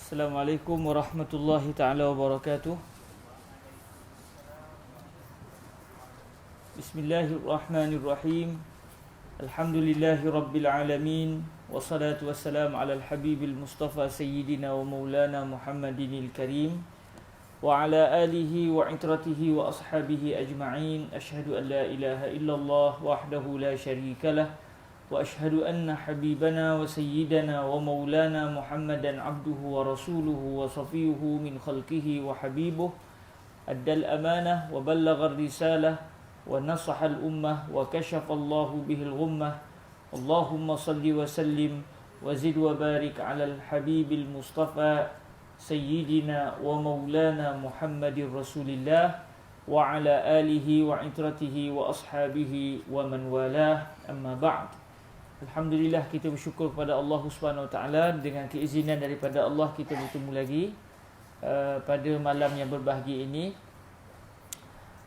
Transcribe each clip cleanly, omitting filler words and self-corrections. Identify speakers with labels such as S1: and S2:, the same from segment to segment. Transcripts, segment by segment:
S1: Assalamualaikum warahmatullahi taala wabarakatuh. Bismillahirrahmanirrahim. Alhamdulillahi rabbil alamin. Wassalatu wassalamu ala al-habibil mustafa sayyidina wa maulana Muhammadinil karim wa ala alihi wa itratihi wa ashabihi ajma'in. Ashhadu an la ilaha illallah wahdahu la syarika lah wa ashhadu anna habibana wa sayyidana wa maulana Muhammadan abduhu wa rasuluhu wa safiyuhu min khalqihi wa habibuh addal amanah wa ballagha risalah wa nasaha al-ummah wa kashafa Allahu bihil ghummah. Allahumma salli wa sallim wa zid wa barik ala al-habibil mustafa sayyidina wa maulana Muhammadir rasulillah wa ala alihi wa itratihi wa ashabihi wa man walah, amma ba'd. Alhamdulillah, kita bersyukur kepada Allah Subhanahu Wa Taala, dengan keizinan daripada Allah kita bertemu lagi pada malam yang berbahagia ini.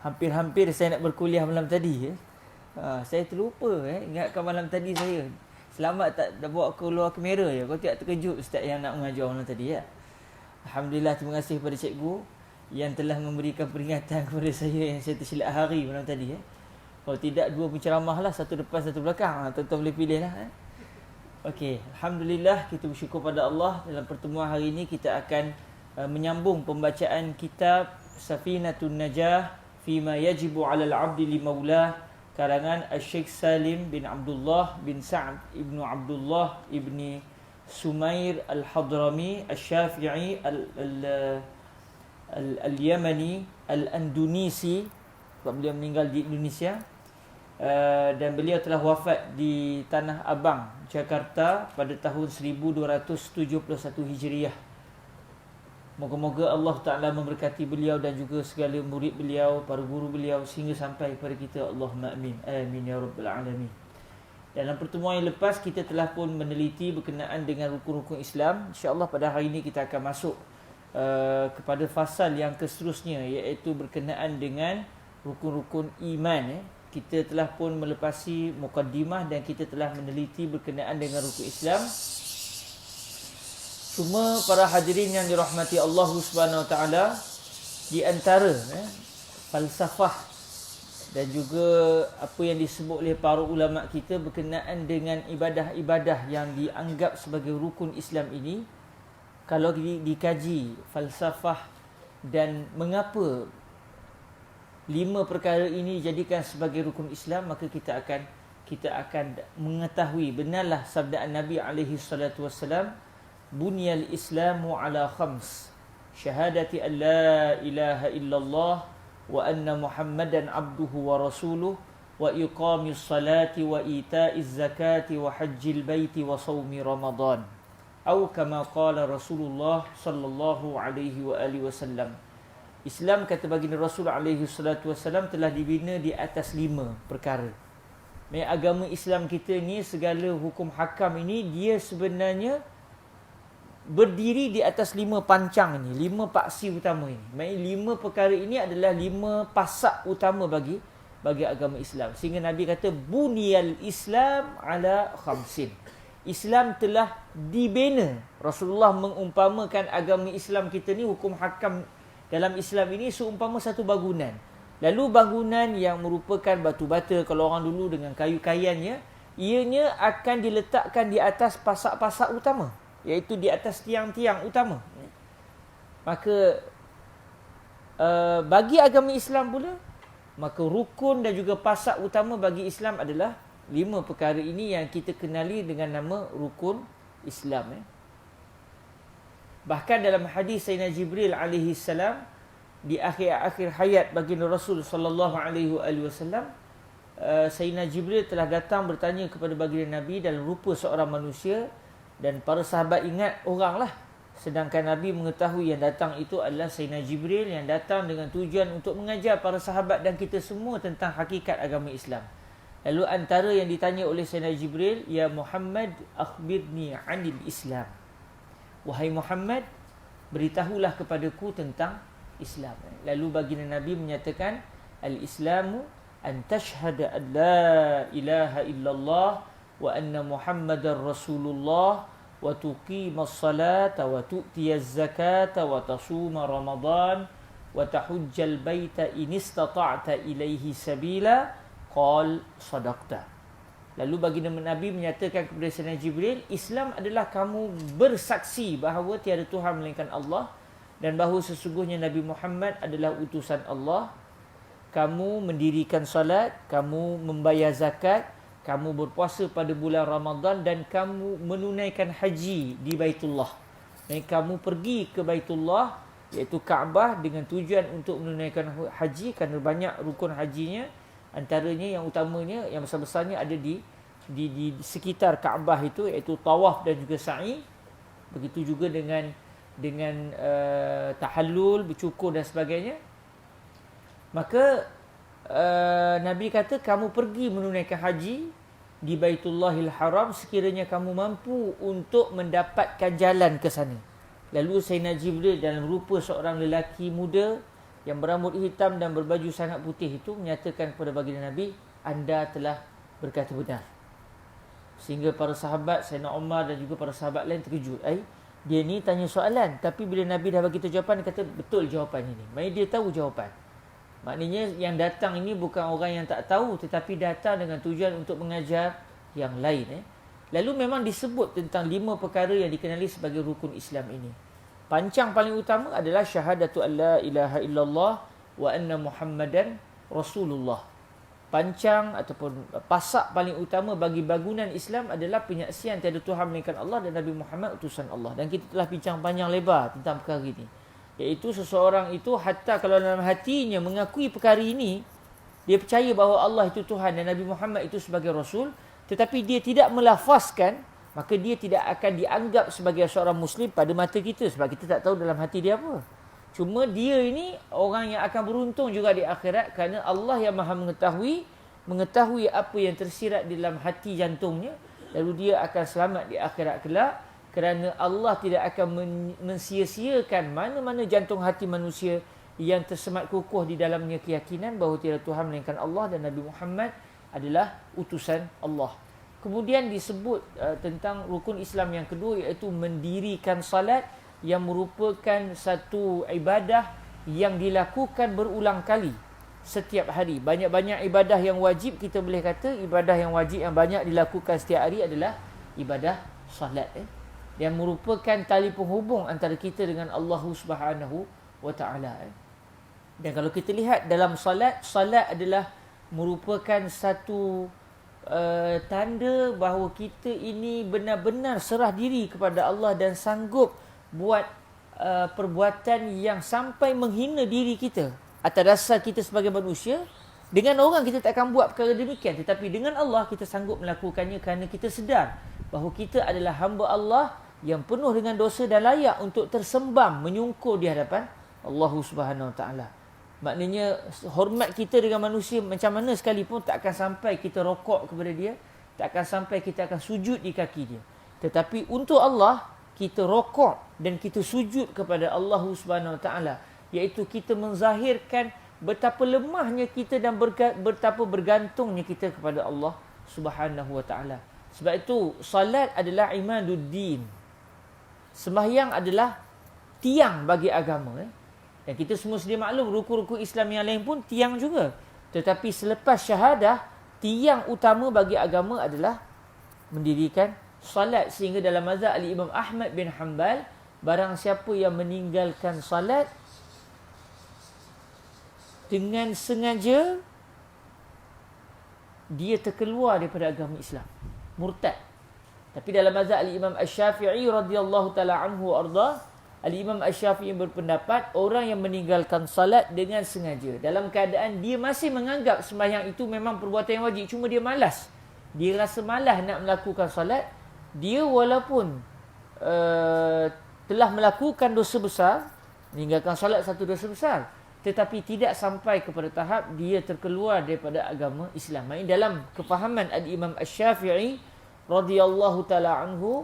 S1: Hampir-hampir saya nak berkuliah malam tadi. Saya terlupa ingatkan malam tadi saya. Selamat tak bawa keluar kamera je. Kau tidak terkejut ustaz yang nak mengajar malam tadi ya. Alhamdulillah, terima kasih kepada cikgu yang telah memberikan peringatan kepada saya yang saya tersilap hari malam tadi. Kalau tidak, dua penceramah lah, satu depan satu belakang. Tuan-tuan boleh pilih lah. Okey, Alhamdulillah, kita bersyukur pada Allah. Dalam pertemuan hari ini kita akan menyambung pembacaan kitab Safinatun Najah Fima Yajibu 'alal 'Abdi li Maulah, karangan Syekh Salim bin Abdullah bin Sa'd ibnu Abdullah ibni Sumair Al-Hadrami Al-Syafi'i Al-Yamani Al-Andunisi, sebab beliau meninggal di Indonesia, dan beliau telah wafat di Tanah Abang, Jakarta pada tahun 1271 Hijriah. Moga-moga Allah Ta'ala memberkati beliau dan juga segala murid beliau, para guru beliau, sehingga sampai kepada kita. Allahumma amin. Amin ya rabbal alamin. Dalam pertemuan yang lepas kita telah pun meneliti berkenaan dengan rukun-rukun Islam. InsyaAllah pada hari ini kita akan masuk kepada fasal yang seterusnya, iaitu berkenaan dengan rukun-rukun iman. Kita telah pun melepasi mukaddimah dan kita telah meneliti berkenaan dengan rukun Islam. Cuma para hadirin yang dirahmati Allah Subhanahu Wa Taala, di antara falsafah dan juga apa yang disebut oleh para ulama kita berkenaan dengan ibadah-ibadah yang dianggap sebagai rukun Islam ini, kalau dikaji falsafah dan mengapa 5 perkara ini dijadikan sebagai rukun Islam, maka kita akan mengetahui benarlah sabdaan Nabi alaihi salatu wassalam, bunyal islamu ala khams, syahadati an la ilaha illallah wa anna muhammadan abduhu wa rasuluh wa iqamis salati wa itaiz zakati wa hajjil baiti wa sawmi ramadan, atau kama qala Rasulullah sallallahu alaihi wa alihi wasallam. Islam, kata baginda Rasul alaihi salatu wasallam, telah dibina di atas 5 perkara. Agama Islam kita ni, segala hukum hakam ini, dia sebenarnya berdiri di atas 5 pancang ini, 5 paksi utama ini. Maksudnya 5 perkara ini adalah 5 pasak utama bagi agama Islam. Sehingga Nabi kata bunyal Islam ala khamsin. Islam telah dibina. Rasulullah mengumpamakan agama Islam kita ni, hukum hakam dalam Islam ini seumpama satu bangunan. Lalu bangunan yang merupakan batu bata, kalau orang dulu dengan kayu-kayannya, ianya akan diletakkan di atas pasak-pasak utama, iaitu di atas tiang-tiang utama. Maka bagi agama Islam pula, maka rukun dan juga pasak utama bagi Islam adalah 5 perkara ini yang kita kenali dengan nama rukun Islam. Bahkan dalam hadis Sayyidina Jibril alaihi salam, di akhir-akhir hayat baginda Rasul sallallahu alaihi wasallam, Sayyidina Jibril telah datang bertanya kepada baginda Nabi dalam rupa seorang manusia, dan para sahabat ingat oranglah, sedangkan Nabi mengetahui yang datang itu adalah Sayyidina Jibril yang datang dengan tujuan untuk mengajar para sahabat dan kita semua tentang hakikat agama Islam. Lalu antara yang ditanya oleh Sayyidina Jibril, ya Muhammad, akhbirni 'anil Islam. Wahai Muhammad, beritahulah kepadaku tentang Islam. Lalu baginda Nabi menyatakan, al-Islamu an tashhada an la ilaha illallah wa anna Muhammadar Rasulullah wa tuqimas salata wa tu'tiyaz zakata wa tasuma Ramadan wa tahujjal baita in istata'ta ilaihi sabila qal sadaqta. Lalu baginda Nabi menyatakan kepada Sayyidina Jibril, Islam adalah kamu bersaksi bahawa tiada Tuhan melainkan Allah dan bahawa sesungguhnya Nabi Muhammad adalah utusan Allah. Kamu mendirikan salat, kamu membayar zakat, kamu berpuasa pada bulan Ramadan dan kamu menunaikan haji di Baitullah. Dan kamu pergi ke Baitullah iaitu Kaabah dengan tujuan untuk menunaikan haji kerana banyak rukun hajinya. Antaranya yang utamanya, yang besar-besarnya ada di sekitar Kaabah itu iaitu tawaf dan juga sa'i. Begitu juga dengan tahallul, bercukur dan sebagainya. Maka Nabi kata kamu pergi menunaikan haji di Baitullahil Haram sekiranya kamu mampu untuk mendapatkan jalan ke sana. Lalu Sayyidina Jibril dalam rupa seorang lelaki muda yang berambut hitam dan berbaju sangat putih itu menyatakan kepada baginda Nabi, anda telah berkata benar. Sehingga para sahabat Sayyidina Umar dan juga para sahabat lain terkejut. Dia ni tanya soalan, tapi bila Nabi dah bagi tahu jawapan, dia kata betul jawapan ini. Maksudnya dia tahu jawapan. Maknanya yang datang ini bukan orang yang tak tahu, tetapi datang dengan tujuan untuk mengajar yang lain. Lalu memang disebut tentang 5 perkara yang dikenali sebagai rukun Islam ini. Pancang paling utama adalah syahadatu an la ilaha illallah wa anna Muhammadan Rasulullah. Pancang ataupun pasak paling utama bagi bangunan Islam adalah penyaksian tiada Tuhan melainkan Allah dan Nabi Muhammad utusan Allah. Dan kita telah bincang panjang lebar tentang perkara ini. Iaitu seseorang itu hatta kalau dalam hatinya mengakui perkara ini, dia percaya bahawa Allah itu Tuhan dan Nabi Muhammad itu sebagai Rasul, tetapi dia tidak melafazkan, maka dia tidak akan dianggap sebagai seorang Muslim pada mata kita. Sebab kita tak tahu dalam hati dia apa. Cuma dia ini orang yang akan beruntung juga di akhirat kerana Allah yang maha mengetahui apa yang tersirat di dalam hati jantungnya. Lalu dia akan selamat di akhirat kelak. Kerana Allah tidak akan mensia-siakan mana-mana jantung hati manusia yang tersemat kukuh di dalamnya keyakinan bahawa tiada Tuhan melainkan Allah dan Nabi Muhammad adalah utusan Allah. Kemudian disebut tentang rukun Islam yang kedua iaitu mendirikan salat yang merupakan satu ibadah yang dilakukan berulang kali setiap hari. Banyak-banyak ibadah yang wajib, kita boleh kata ibadah yang wajib yang banyak dilakukan setiap hari adalah ibadah salat. Yang merupakan tali penghubung antara kita dengan Allah Subhanahu wa taala. Dan kalau kita lihat dalam salat adalah merupakan satu tanda bahawa kita ini benar-benar serah diri kepada Allah dan sanggup buat perbuatan yang sampai menghina diri kita atas dasar kita sebagai manusia. Dengan orang kita tak akan buat perkara demikian, tetapi dengan Allah kita sanggup melakukannya kerana kita sedar bahawa kita adalah hamba Allah yang penuh dengan dosa dan layak untuk tersembam menyungkur di hadapan Allah Subhanahu Wa Taala. Maknanya hormat kita dengan manusia macam mana sekalipun tak akan sampai kita rokok kepada dia, tak akan sampai kita akan sujud di kaki dia. Tetapi untuk Allah kita rokok dan kita sujud kepada Allah Subhanahu Wa Taala, iaitu kita menzahirkan betapa lemahnya kita dan betapa bergantungnya kita kepada Allah Subhanahu Wa Taala. Sebab itu salat adalah imaduddin. Sembahyang adalah tiang bagi agama. Dan kita semua sedia maklum rukun-rukun Islam yang lain pun tiang juga. Tetapi selepas syahadah, tiang utama bagi agama adalah mendirikan salat. Sehingga dalam mazhab Al-Imam Ahmad bin Hanbal, barang siapa yang meninggalkan salat dengan sengaja, dia terkeluar daripada agama Islam, murtad. Tapi dalam mazhab Al-Imam Asy-Syafi'i radhiyallahu taala anhu arda, Al-Imam Asy-Syafi'i berpendapat orang yang meninggalkan salat dengan sengaja dalam keadaan dia masih menganggap sembahyang itu memang perbuatan yang wajib, cuma dia malas. Dia rasa malas nak melakukan salat. Dia walaupun telah melakukan dosa besar, meninggalkan salat satu dosa besar, tetapi tidak sampai kepada tahap dia terkeluar daripada agama Islam. Maksudnya dalam kefahaman Al-Imam Asy-Syafi'i radhiyallahu taala anhu,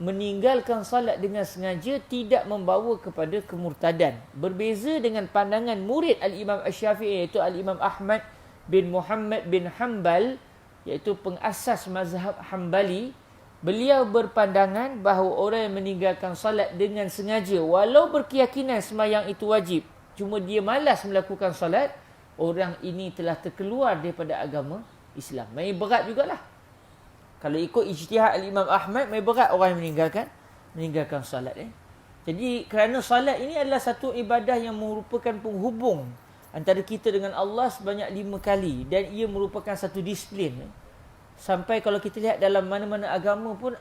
S1: meninggalkan salat dengan sengaja tidak membawa kepada kemurtadan. Berbeza dengan pandangan murid Al-Imam Asy-Syafi'i iaitu Al-Imam Ahmad bin Muhammad bin Hanbal iaitu pengasas mazhab Hambali, beliau berpandangan bahawa orang yang meninggalkan solat dengan sengaja, walau berkeyakinan sembahyang itu wajib, cuma dia malas melakukan solat, orang ini telah terkeluar daripada agama Islam. Main berat jugalah. Kalau ikut ijtihad Al-Imam Ahmad, main berat orang yang meninggalkan solat. Jadi kerana solat ini adalah satu ibadah yang merupakan penghubung antara kita dengan Allah sebanyak 5 kali, dan ia merupakan satu disiplin. Sampai kalau kita lihat dalam mana-mana agama pun,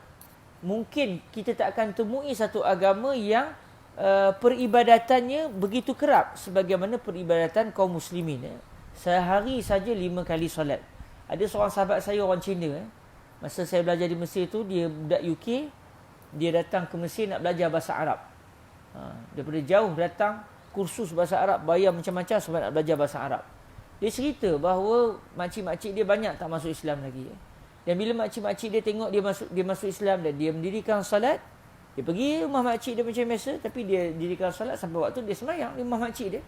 S1: mungkin kita tak akan temui satu agama yang peribadatannya begitu kerap sebagaimana peribadatan kaum muslimin. Sehari saja 5 kali solat. Ada seorang sahabat saya, orang Cina, masa saya belajar di Mesir tu, dia budak UK, dia datang ke Mesir nak belajar bahasa Arab. Daripada jauh datang, kursus bahasa Arab, bayar macam-macam sebab nak belajar bahasa Arab. Dia cerita bahawa makcik-makcik dia banyak tak masuk Islam lagi. Dan bila makcik-makcik dia tengok dia masuk Islam dan dia mendirikan salat, dia pergi rumah makcik dia macam biasa, tapi dia dirikan salat sampai waktu dia sembahyang di rumah makcik dia.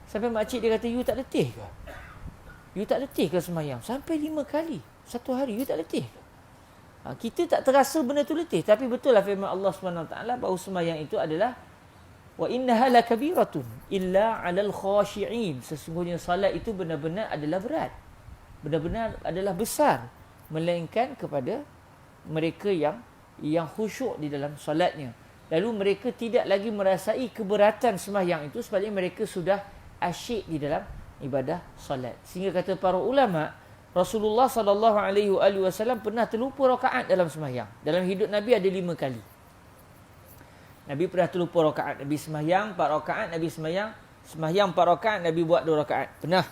S1: Sampai makcik dia kata, "You tak letih ke? You tak letih ke sembahyang? Sampai 5 kali satu hari, you tak letih ke?" Kita tak terasa benda tu letih, tapi betul lah firman Allah SWT bahawa sembahyang itu adalah wa innaha lakabiratun illa 'alal khashi'in. Sesungguhnya salat itu benar-benar adalah berat. Benar-benar adalah besar, melainkan kepada mereka yang khusyuk di dalam solatnya. Lalu mereka tidak lagi merasai keberatan sembahyang itu, sebabnya mereka sudah asyik di dalam ibadah solat. Sehingga kata para ulama, Rasulullah SAW pernah terlupa rakaat dalam sembahyang. Dalam hidup Nabi ada 5 kali. Nabi pernah terlupa rakaat. Nabi sembahyang 4 rakaat, Nabi sembahyang 4 rakaat, Nabi buat 2 rakaat. Pernah.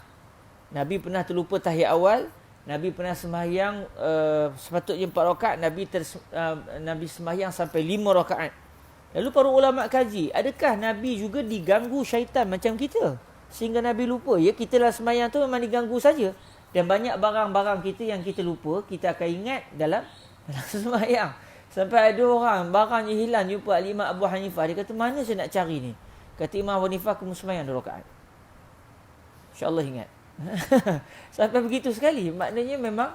S1: Nabi pernah terlupa tahiyat awal. Nabi pernah sembahyang sepatutnya 4 rakaat, Nabi sembahyang sampai 5 rakaat. Lalu para ulama kaji, adakah Nabi juga diganggu syaitan macam kita sehingga Nabi lupa? Ya, kita lah sembahyang tu memang diganggu saja. Dan banyak barang-barang kita yang kita lupa, kita akan ingat dalam sembahyang. Sampai ada orang barangnya hilang, jumpa Imam Abu Hanifah, dia kata, "Mana saya nak cari ni?" Kata Imam Abu Hanifah, "Kamu sembahyang 2 rakaat." InsyaAllah ingat. Sampai begitu sekali. Maknanya memang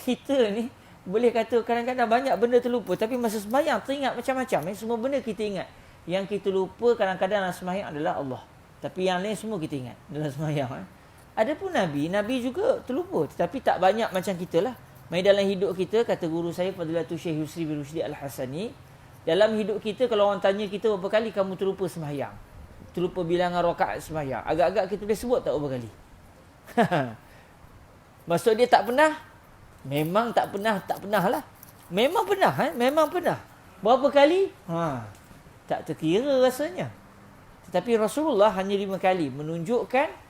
S1: kita ni boleh kata kadang-kadang banyak benda terlupa, tapi masa sembahyang teringat macam-macam. Semua benda kita ingat. Yang kita lupa kadang-kadang dalam sembahyang adalah Allah, tapi yang lain semua kita ingat dalam sembahyang. Adapun Nabi juga terlupa, tetapi tak banyak macam kita lah. Mai dalam hidup kita, kata guru saya Fadilatul Syekh Yusri bin Rushdi Al-Hasani, dalam hidup kita kalau orang tanya kita berapa kali kamu terlupa sembahyang, terlupa bilangan rakaat sembahyang, agak-agak kita boleh sebut tak berapa kali? Maksud dia tak pernah? Memang tak pernah lah. Memang pernah, memang pernah. Berapa kali? Tak terkira rasanya. Tetapi Rasulullah hanya 5 kali menunjukkan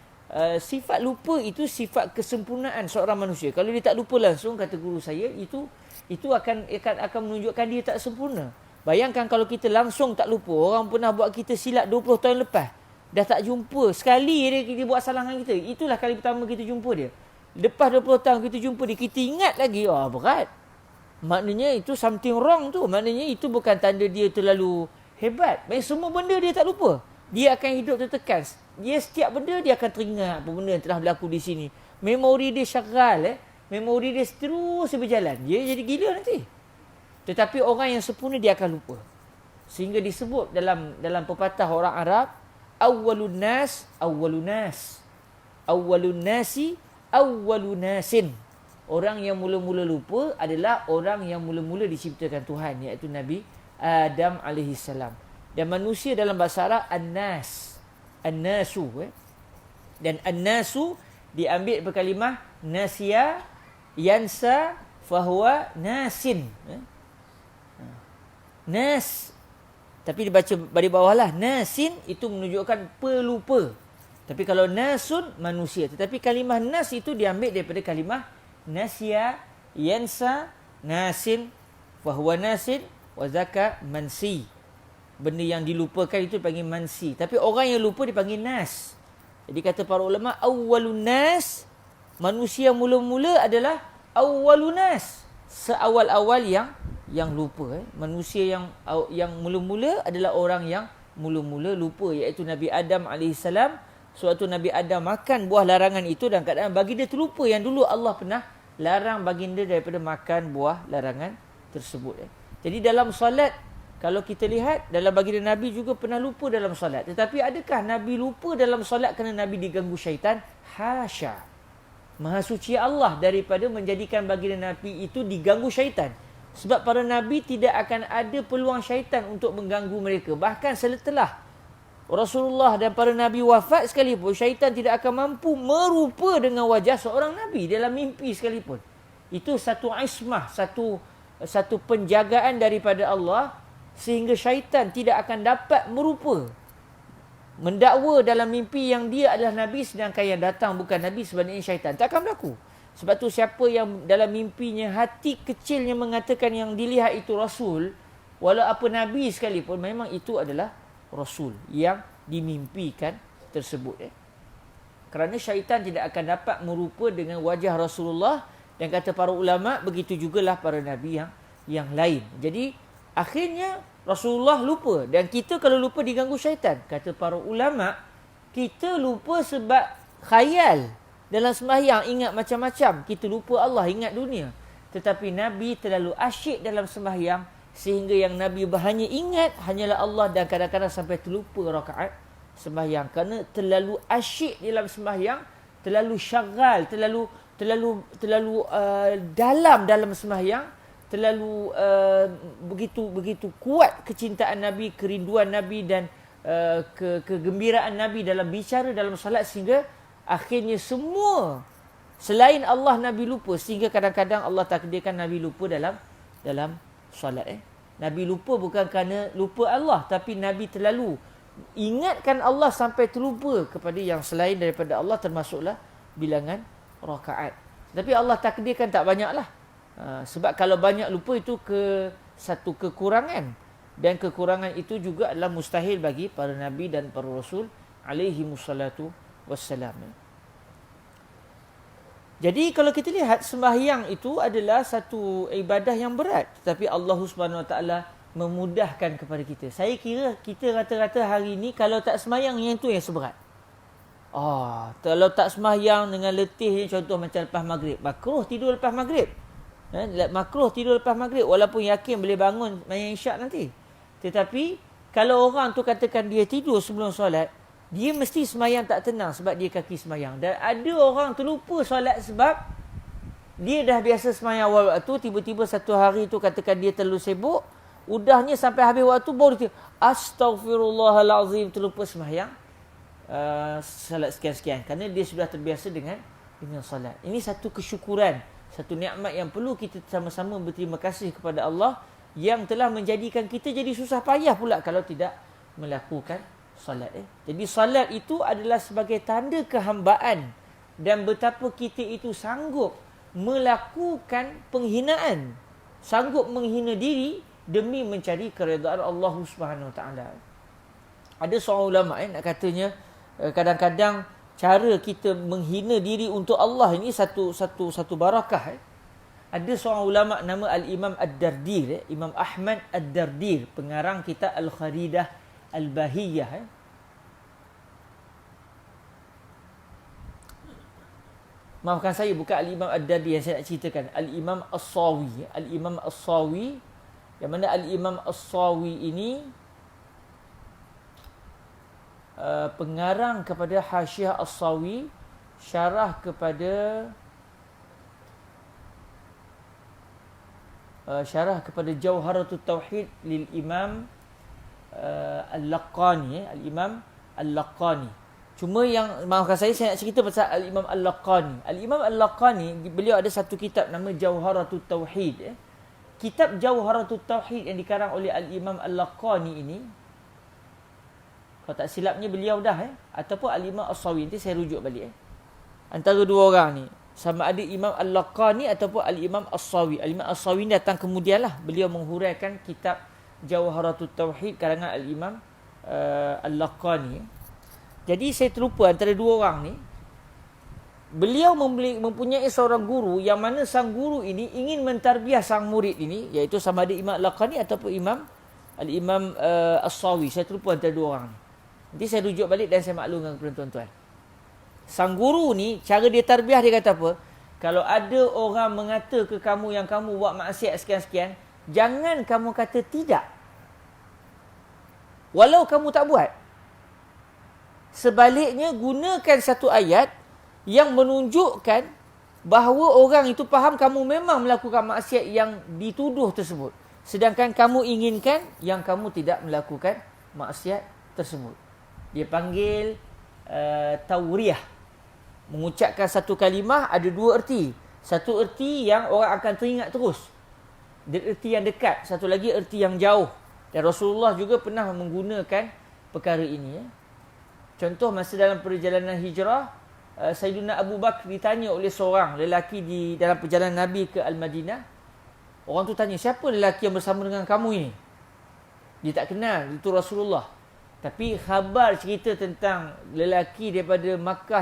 S1: sifat lupa itu sifat kesempurnaan seorang manusia. Kalau dia tak lupa langsung, kata guru saya, itu akan menunjukkan dia tak sempurna. Bayangkan kalau kita langsung tak lupa, orang pernah buat kita silap 20 tahun lepas, dah tak jumpa, sekali dia buat salah dengan kita, itulah kali pertama kita jumpa dia. Lepas 20 tahun kita jumpa dia, kita ingat lagi, berat. Maknanya itu something wrong tu. Maknanya itu bukan tanda dia terlalu hebat. Maksudnya semua benda dia tak lupa. Dia akan hidup tertekan. Dia setiap benda dia akan teringat apa benda yang telah berlaku di sini. Memori dia syagal, memori dia terus berjalan. Dia jadi gila nanti. Tetapi orang yang sempurna dia akan lupa. Sehingga disebut dalam pepatah orang Arab, awwalun nasi awwalun nasin. Orang yang mula-mula lupa adalah orang yang mula-mula diciptakan Tuhan, iaitu Nabi Adam alaihissalam. Dan manusia dalam bahasa Arab an-nasu. Dan an-nasu diambil berkalimah nasiya, yansa, fahuwa nasin. Nas. Tapi dibaca dari bawah lah. Nasin itu menunjukkan pelupa. Tapi kalau nasun, manusia. Tetapi kalimah nas itu diambil daripada kalimah nasiya, yansa, nasin, fahuwa nasin, wazaka mansi. Benda yang dilupakan itu dipanggil mansi. Tapi orang yang lupa dipanggil nas. Jadi kata para ulama, awwalun nas, manusia mula-mula adalah awwalun nas, seawal-awal yang lupa. Manusia yang mula-mula adalah orang yang mula-mula lupa, iaitu Nabi Adam alaihissalam. Suatu Nabi Adam makan buah larangan itu dan kadang bagi dia terlupa yang dulu Allah pernah larang baginda daripada makan buah larangan tersebut. Jadi dalam solat, kalau kita lihat dalam baginda Nabi juga pernah lupa dalam solat. Tetapi adakah Nabi lupa dalam solat kerana Nabi diganggu syaitan? Hasya. Maha suci Allah daripada menjadikan baginda Nabi itu diganggu syaitan. Sebab para Nabi tidak akan ada peluang syaitan untuk mengganggu mereka. Bahkan setelah Rasulullah dan para Nabi wafat sekalipun, syaitan tidak akan mampu merupa dengan wajah seorang Nabi dalam mimpi sekalipun. Itu satu ismah, satu penjagaan daripada Allah, sehingga syaitan tidak akan dapat merupa, mendakwa dalam mimpi yang dia adalah Nabi sedangkan yang datang bukan Nabi, sebenarnya syaitan. Tak akan berlaku. Sebab tu siapa yang dalam mimpinya hati kecilnya mengatakan yang dilihat itu Rasul, walau apa Nabi sekalipun, memang itu adalah Rasul yang dimimpikan tersebut. Kerana syaitan tidak akan dapat merupa dengan wajah Rasulullah, dan kata para ulama, begitu jugalah para Nabi yang lain. Jadi akhirnya Rasulullah lupa, dan kita kalau lupa diganggu syaitan. Kata para ulama, kita lupa sebab khayal dalam sembahyang, ingat macam-macam. Kita lupa Allah, ingat dunia. Tetapi Nabi terlalu asyik dalam sembahyang, sehingga yang Nabi hanya ingat hanyalah Allah, dan kadang-kadang sampai terlupa rakaat sembahyang. Kerana terlalu asyik dalam sembahyang, terlalu syagal, terlalu dalam sembahyang, terlalu begitu kuat kecintaan Nabi, kerinduan Nabi dan kegembiraan Nabi dalam bicara dalam salat, sehingga akhirnya semua selain Allah Nabi lupa, sehingga kadang-kadang Allah takdirkan Nabi lupa dalam salat. Nabi lupa bukan kerana lupa Allah, tapi Nabi terlalu ingatkan Allah sampai terlupa kepada yang selain daripada Allah, termasuklah bilangan rakaat. Tapi Allah takdirkan tak banyaklah. Sebab kalau banyak lupa itu satu kekurangan, dan kekurangan itu juga adalah mustahil bagi para Nabi dan para Rasul alaihi musallatu wassalam. Jadi kalau kita lihat, sembahyang itu adalah satu ibadah yang berat, tetapi Allah Subhanahu Wa Taala memudahkan kepada kita. Saya kira kita rata-rata hari ini kalau tak sembahyang, yang itu yang seberat. Kalau tak sembahyang dengan letih, contoh macam lepas maghrib, makruh tidur lepas maghrib. Makruh tidur lepas maghrib, walaupun yakin boleh bangun main isyak nanti. Tetapi kalau orang tu katakan dia tidur sebelum solat, dia mesti sembahyang tak tenang sebab dia kaki sembahyang. Dan ada orang terlupa solat sebab dia dah biasa sembahyang awal waktu, tiba-tiba satu hari tu katakan dia terlalu sibuk, udahnya sampai habis waktu baru dia astaghfirullahalazim, terlupa sembahyang solat sekian-sekian, kerana dia sudah terbiasa dengan solat. Ini satu kesyukuran, satu nikmat yang perlu kita sama-sama berterima kasih kepada Allah yang telah menjadikan kita jadi susah payah pula kalau tidak melakukan salat. Jadi salat itu adalah sebagai tanda kehambaan dan betapa kita itu sanggup melakukan penghinaan, sanggup menghina diri demi mencari keredaan Allah Subhanahu Wa Taala. Ada seorang ulama nak katanya, kadang-kadang cara kita menghina diri untuk Allah ini satu barakah. Ada seorang ulama nama Al-Imam Ad-Dardir, Imam Ahmad Ad-Dardir, pengarang kitab Al-Kharidah Al-Bahiyah. Maafkan saya, bukan Al-Imam Ad-Dardir yang saya nak ceritakan, Al-Imam As-Sawi. Al-Imam As-Sawi, yang mana Al-Imam As-Sawi ini pengarang kepada Hasyiah As-Sawi, syarah kepada Jawharatut Tauhid lil Imam Al-Laqani, Al-Imam Al-Laqani. Cuma yang maafkan saya nak cerita pasal Al-Imam Al-Laqani. Al-Imam Al-Laqani, beliau ada satu kitab nama Jawharatut Tauhid. Kitab Jawharatut Tauhid yang dikarang oleh Al-Imam Al-Laqani ini, kalau tak silapnya beliau dah ataupun Al-Imam As-Sawi, nanti saya rujuk balik antara dua orang ni, sama ada Imam Al-Laqani ataupun Al-Imam As-Sawi. Al-Imam As-Sawi ni datang kemudianlah, beliau menghuraikan kitab Jawharatut Tauhid karangan Al-Imam Al-Laqani. Jadi saya terlupa antara dua orang ni, beliau mempunyai seorang guru yang mana sang guru ini ingin mentarbiah sang murid ini, iaitu sama ada Imam Al-Laqani ataupun Al-Imam As-Sawi. Saya terlupa antara dua orang ni. Nanti saya rujuk balik dan saya maklumkan kepada tuan-tuan. Sang guru ni, cara dia tarbiah, dia kata apa? Kalau ada orang mengata ke kamu yang kamu buat maksiat sekian-sekian, jangan kamu kata tidak. Walau kamu tak buat. Sebaliknya, gunakan satu ayat yang menunjukkan bahawa orang itu faham kamu memang melakukan maksiat yang dituduh tersebut. Sedangkan kamu inginkan yang kamu tidak melakukan maksiat tersebut. Dia panggil tauriyah. Mengucapkan satu kalimah ada dua erti. Satu erti yang orang akan teringat terus. Erti yang dekat. Satu lagi erti yang jauh. Dan Rasulullah juga pernah menggunakan perkara ini. Contoh masa dalam perjalanan hijrah, Sayyidina Abu Bakar ditanya oleh seorang lelaki di dalam perjalanan Nabi ke Al-Madinah. Orang tu tanya, siapa lelaki yang bersama dengan kamu ini? Dia tak kenal, itu Rasulullah. Tapi khabar cerita tentang lelaki daripada Makkah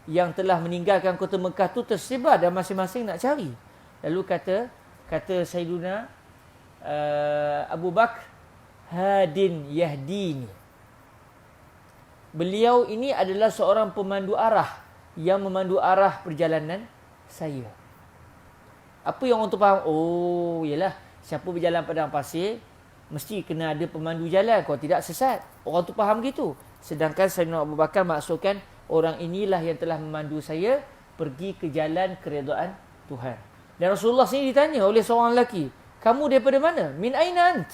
S1: yang telah meninggalkan kota Mekah tu tersebar dan masing-masing nak cari. Lalu kata Sayyidina Abu Bakar, hadin yahdini. Beliau ini adalah seorang pemandu arah yang memandu arah perjalanan saya. Apa yang orang tu faham? Oh, yalah, siapa berjalan padang pasir mesti kena ada pemandu jalan, kalau tidak sesat. Orang tu faham gitu. Sedangkan Sayyidina Abu Bakar maksudkan orang inilah yang telah memandu saya pergi ke jalan keredaan Tuhan. Dan Rasulullah sendiri ditanya oleh seorang lelaki, kamu daripada mana? Min aina ant?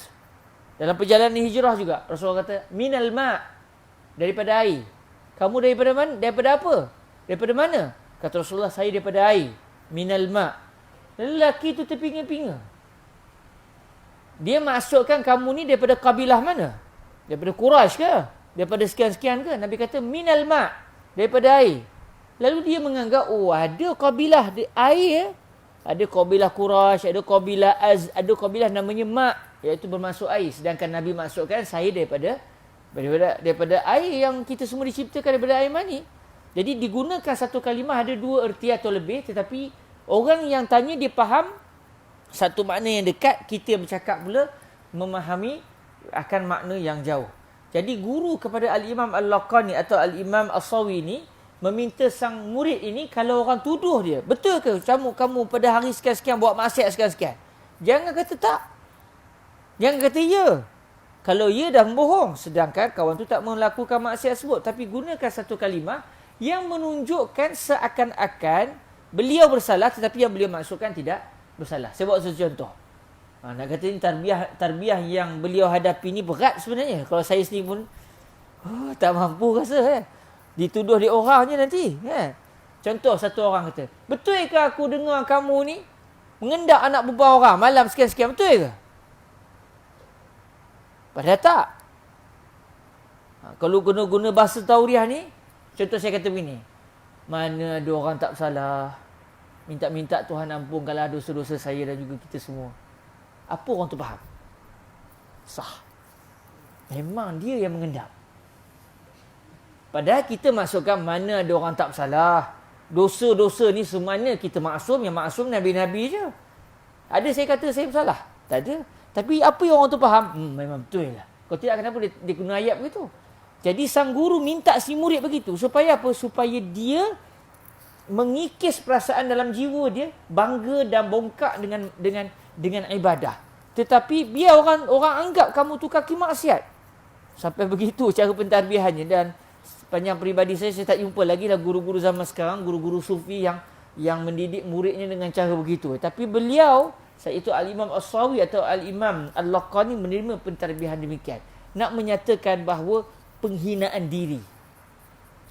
S1: Dalam perjalanan hijrah juga Rasulullah kata minal ma', daripada air. Kamu daripada mana? Daripada apa? Daripada mana? Kata Rasulullah, saya daripada air. Minal ma'. Lelaki itu terpinga-pinga. Dia maksudkan kamu ni daripada kabilah mana? Daripada Quraisy ke? Daripada sekian-sekian ke? Nabi kata minal ma', daripada air. Lalu dia menganggap, oh ada kabilah air. Ada kabilah Quraisy, ada kabilah Az, ada kabilah namanya Ma', iaitu bermaksud air. Sedangkan Nabi maksudkan saya daripada air yang kita semua diciptakan daripada air mani. Jadi digunakan satu kalimah ada dua erti atau lebih, tetapi orang yang tanya dia faham satu makna yang dekat, kita yang bercakap pula memahami akan makna yang jauh. Jadi guru kepada Al-Imam Al-Laqani atau Al-Imam As-Sawi ni meminta sang murid ini, kalau orang tuduh dia, betul ke kamu pada hari sekian-sekian buat maksiat sekian-sekian? Jangan kata tak. Jangan kata ya. Kalau ya dah membohong, sedangkan kawan tu tak melakukan maksiat tersebut. Tapi gunakan satu kalimah yang menunjukkan seakan-akan beliau bersalah, tetapi yang beliau maksudkan tidak bersalah. Saya buat satu contoh. Nak kata ni tarbiyah yang beliau hadapi ni berat sebenarnya. Kalau saya sendiri pun tak mampu rasa. Dituduh di orangnya nanti. Contoh satu orang kata, betul ke aku dengar kamu ni mengendak anak perempuan orang malam sekian-sekian, betul ke? Padahal tak. Kalau guna bahasa tauriah ni, contoh saya kata begini, mana ada orang tak bersalah, minta-minta Tuhan ampunkanlah dosa-dosa saya dan juga kita semua. Apa orang tu faham? Sah. Memang dia yang mengendap. Padahal kita maksudkan mana ada orang tak bersalah. Dosa-dosa ni semuanya kita maksum, yang maksum Nabi-Nabi je. Ada saya kata saya bersalah? Tak ada. Tapi apa yang orang tu faham? Memang betul lah. Kalau tidak, kenapa dia guna ayat begitu? Jadi sang guru minta si murid begitu. Supaya apa? Supaya dia mengikis perasaan dalam jiwa dia, bangga dan bongkak dengan ibadah. Tetapi biar orang anggap kamu tu kaki maksiat. Sampai begitu cara pentarbiahannya. Dan sepanjang peribadi saya tak jumpa lagi lah guru-guru zaman sekarang, guru-guru sufi yang mendidik muridnya dengan cara begitu. Tapi beliau, iaitu Al-Imam As-Sawi atau Al-Imam Al-Laqani, menerima pentarbiahan demikian. Nak menyatakan bahawa penghinaan diri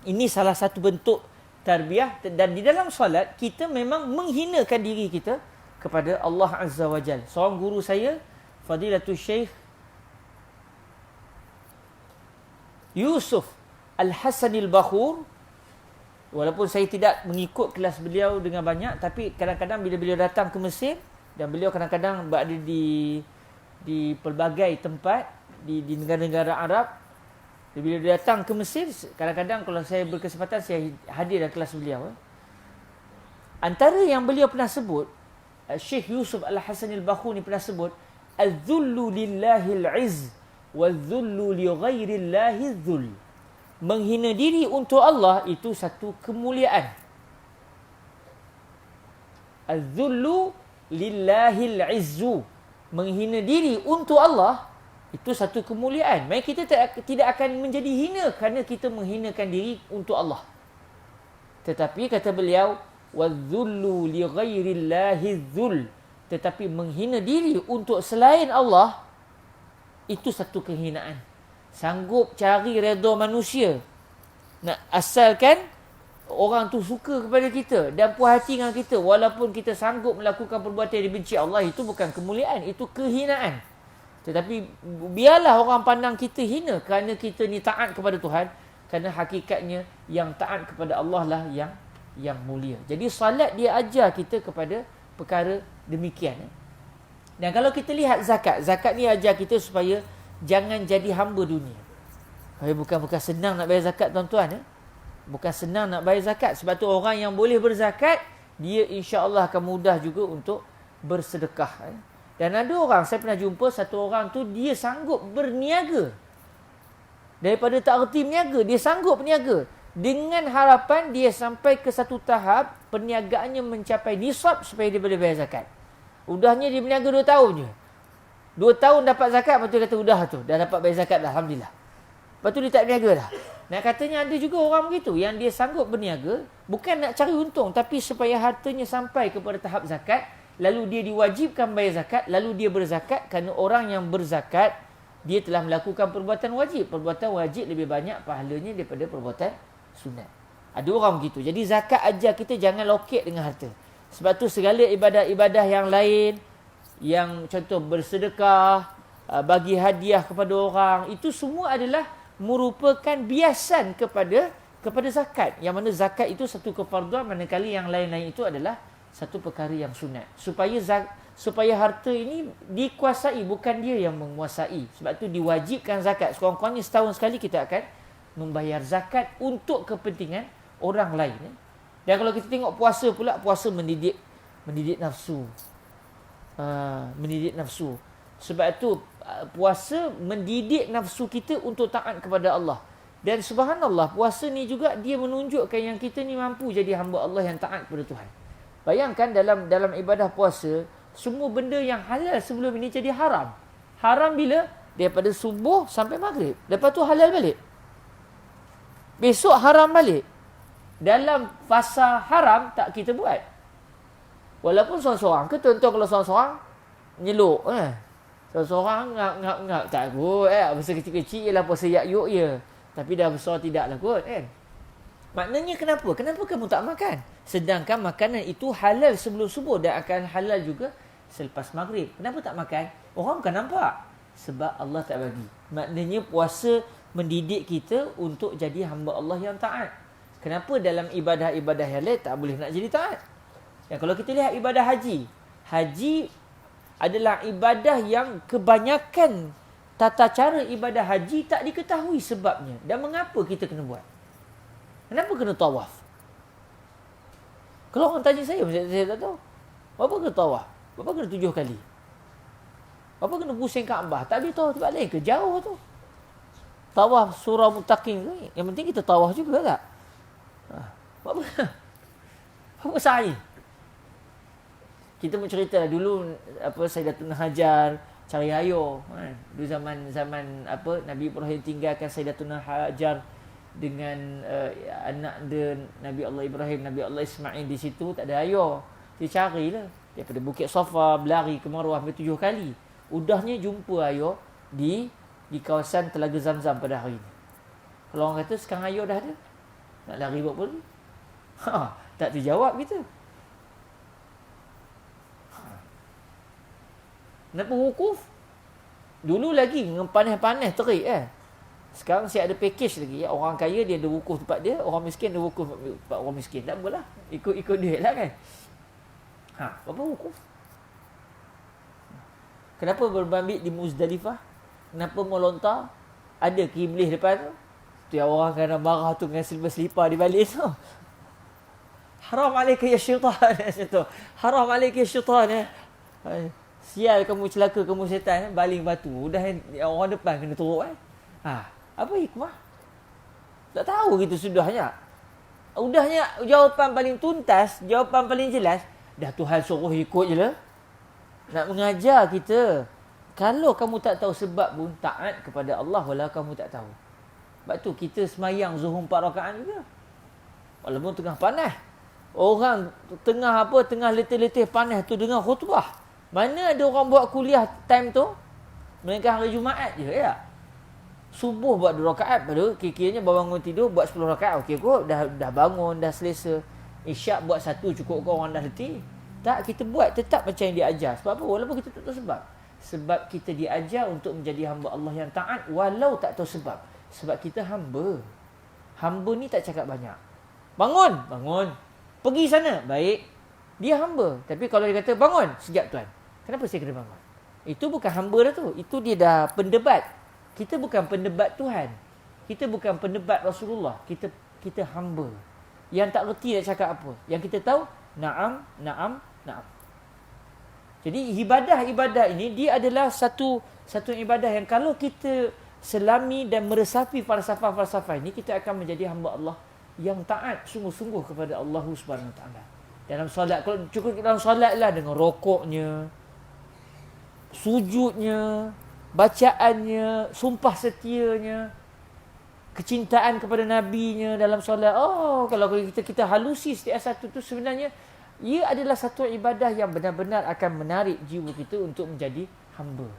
S1: ini salah satu bentuk tarbiyah. Dan di dalam solat kita memang menghinakan diri kita kepada Allah Azza wa Jal. Seorang guru saya, Fadilatul Syekh Yusuf Al-Hasanil Bakhur, walaupun saya tidak mengikut kelas beliau dengan banyak, tapi kadang-kadang bila beliau datang ke Mesir, dan beliau kadang-kadang berada di pelbagai tempat di negara-negara Arab. Bila dia datang ke Mesir, kadang-kadang kalau saya berkesempatan, saya hadir dalam kelas beliau. Antara yang beliau pernah sebut, Syekh Yusuf Al-Hasan Al-Bakhur ni pernah sebut, Al-Dhullu lillahil izz, wal-dhullu li ghairillahi dhul. Menghina diri untuk Allah itu satu kemuliaan. Az-zullu lillahil izzu. Menghina diri untuk Allah itu satu kemuliaan. Maka kita tidak akan menjadi hina kerana kita menghinakan diri untuk Allah. Tetapi kata beliau, waz-zullu li ghairillahi dzul. Tetapi menghina diri untuk selain Allah itu satu kehinaan. Sanggup cari redha manusia. Nak asalkan orang tu suka kepada kita dan puas hati dengan kita walaupun kita sanggup melakukan perbuatan yang dibenci Allah, itu bukan kemuliaan, itu kehinaan. Tetapi biarlah orang pandang kita hina kerana kita ni taat kepada Tuhan, kerana hakikatnya yang taat kepada Allah lah yang mulia. Jadi salat dia ajar kita kepada perkara demikian. Dan kalau kita lihat zakat ni ajar kita supaya jangan jadi hamba dunia. Bukan senang nak bayar zakat tuan-tuan. Bukan senang nak bayar zakat. Sebab tu orang yang boleh berzakat, dia insya-Allah akan mudah juga untuk bersedekah. Dan ada orang, saya pernah jumpa satu orang tu, dia sanggup berniaga. Daripada tak erti berniaga, dia sanggup berniaga. Dengan harapan dia sampai ke satu tahap, perniagaannya mencapai nisab supaya dia boleh bayar zakat. Udahnya dia berniaga 2 tahun je. 2 tahun dapat zakat, lepas tu kata udah tu, dah dapat bayar zakat dah, Alhamdulillah. Lepas tu dia tak berniaga dah. Nah, katanya ada juga orang begitu, yang dia sanggup berniaga, bukan nak cari untung, tapi supaya hartanya sampai kepada tahap zakat, lalu dia diwajibkan bayar zakat, lalu dia berzakat, kerana orang yang berzakat, dia telah melakukan perbuatan wajib. Perbuatan wajib lebih banyak pahalanya daripada perbuatan sunat. Ada orang begitu. Jadi zakat ajar kita jangan loket dengan harta. Sebab tu segala ibadah-ibadah yang lain, yang contoh bersedekah, bagi hadiah kepada orang, itu semua adalah merupakan biasan kepada zakat. Yang mana zakat itu satu kefarduan, manakala yang lain-lain itu adalah satu perkara yang sunat. Supaya harta ini dikuasai, bukan dia yang menguasai. Sebab tu diwajibkan zakat. Sekurang-kurangnya setahun sekali kita akan membayar zakat untuk kepentingan orang lain. Dan kalau kita tengok puasa pula, puasa mendidik nafsu. Mendidik nafsu. Sebab tu puasa mendidik nafsu kita untuk taat kepada Allah. Dan subhanallah, puasa ni juga dia menunjukkan yang kita ni mampu jadi hamba Allah yang taat kepada Tuhan. Bayangkan dalam ibadah puasa, semua benda yang halal sebelum ini jadi haram. Haram bila? Daripada subuh sampai maghrib. Lepas tu halal balik. Besok haram balik. Dalam fasa haram tak kita buat. Walaupun seorang-seorang ke, tuan-tuan kalau seorang-seorang nyeluk. Seorang-seorang ngap-ngap tak kot. Masa kecil-kecil ialah puasa yak-yuk je. Tapi dah besar tidaklah kot. Maknanya kenapa? Kenapa kamu tak makan? Sedangkan makanan itu halal sebelum subuh dan akan halal juga selepas maghrib. Kenapa tak makan? Orang bukan nampak. Sebab Allah tak bagi. Maknanya puasa mendidik kita untuk jadi hamba Allah yang taat. Kenapa dalam ibadah-ibadah yang lain tak boleh nak jadi taat? Dan kalau kita lihat ibadah haji. Haji adalah ibadah yang kebanyakan tata cara ibadah haji tak diketahui sebabnya. Dan mengapa kita kena buat? Kenapa kena tawaf? Kalau orang tanya saya tak tahu. Berapa kena tawaf? Berapa kena 7 kali? Berapa kena pusing Kaabah? Tak boleh tahu tempat lain ke? Jauh tu. Tawaf surah Muttaqin tu. Yang penting kita tawaf juga tak? Berapa sa'i? Kita bercerita dulu Sayyidatuna Hajar cari air kan. Dulu zaman Nabi Ibrahim tinggalkan Sayyidatuna Hajar dengan anak dia Nabi Allah Ibrahim, Nabi Allah Ismail di situ, tak ada air. Dia carilah daripada Bukit Safa berlari ke Marwah sampai 7 kali. Udahnya jumpa air di kawasan Telaga Zamzam pada hari ini. Kalau orang kata sekarang air dah ada, nak lari buat apa lagi? Tak terjawab kita. Kenapa wukuf? Dulu lagi panas-panas terik Sekarang saya ada package lagi. Orang kaya dia ada wukuf tempat dia, orang miskin ada wukuf tempat orang miskin. Tak apalah. Ikut dia lah kan. Apa wukuf? Kenapa berbambik di Muzdalifah? Kenapa melontar? Ada ke iblis depan tu? Tu yang orang kena marah tu dengan selipar-selipar di balik tu. Haram alaika ya syaitan. Haram alaika ya syaitan. Sial kamu, celaka kamu setan, baling batu. Dah orang depan kena teruk apa hikmah? Tak tahu gitu sudahnya. Udahnya jawapan paling tuntas, jawapan paling jelas, Dah Tuhan suruh ikut je lah. Nak mengajar kita. Kalau kamu tak tahu sebab pun, taat kepada Allah walau kamu tak tahu. Sebab tu kita semayang zuhur 4 rakaat juga. Walaupun tengah panas. Orang tengah letih-letih panas tu dengar khutbah. Mana ada orang buat kuliah time tu? Mereka hari Jumaat je, ya. Subuh buat 2 rakaat, baru kira-kiranya bangun tidur buat 10 rakaat. Okey kot, dah bangun, dah selesa. Isyak buat 1 cukup kau, orang dah letih. Tak, kita buat tetap macam yang diajar. Sebab apa? Walaupun kita tak tahu sebab. Sebab kita diajar untuk menjadi hamba Allah yang taat walau tak tahu sebab. Sebab kita hamba. Hamba ni tak cakap banyak. Bangun. Pergi sana, baik. Dia hamba. Tapi kalau dia kata bangun, sekejap tuan. Kenapa saya kena bangun? Itu bukan hamba dah tu. Itu dia dah pendebat. Kita bukan pendebat Tuhan. Kita bukan pendebat Rasulullah. Kita hamba. Yang tak reti nak cakap apa. Yang kita tahu, na'am. Jadi ibadah ini dia adalah satu ibadah yang kalau kita selami dan meresapi falsafah-falsafah ini, kita akan menjadi hamba Allah yang taat sungguh-sungguh kepada Allah Subhanahu Wa Taala. Dalam solat, kalau cukup dalam solat lah dengan rokoknya, sujudnya, bacaannya, sumpah setianya, kecintaan kepada nabinya dalam solat. Oh, kalau kita halusi setiap satu tu, sebenarnya ia adalah satu ibadah yang benar-benar akan menarik jiwa kita untuk menjadi hamba.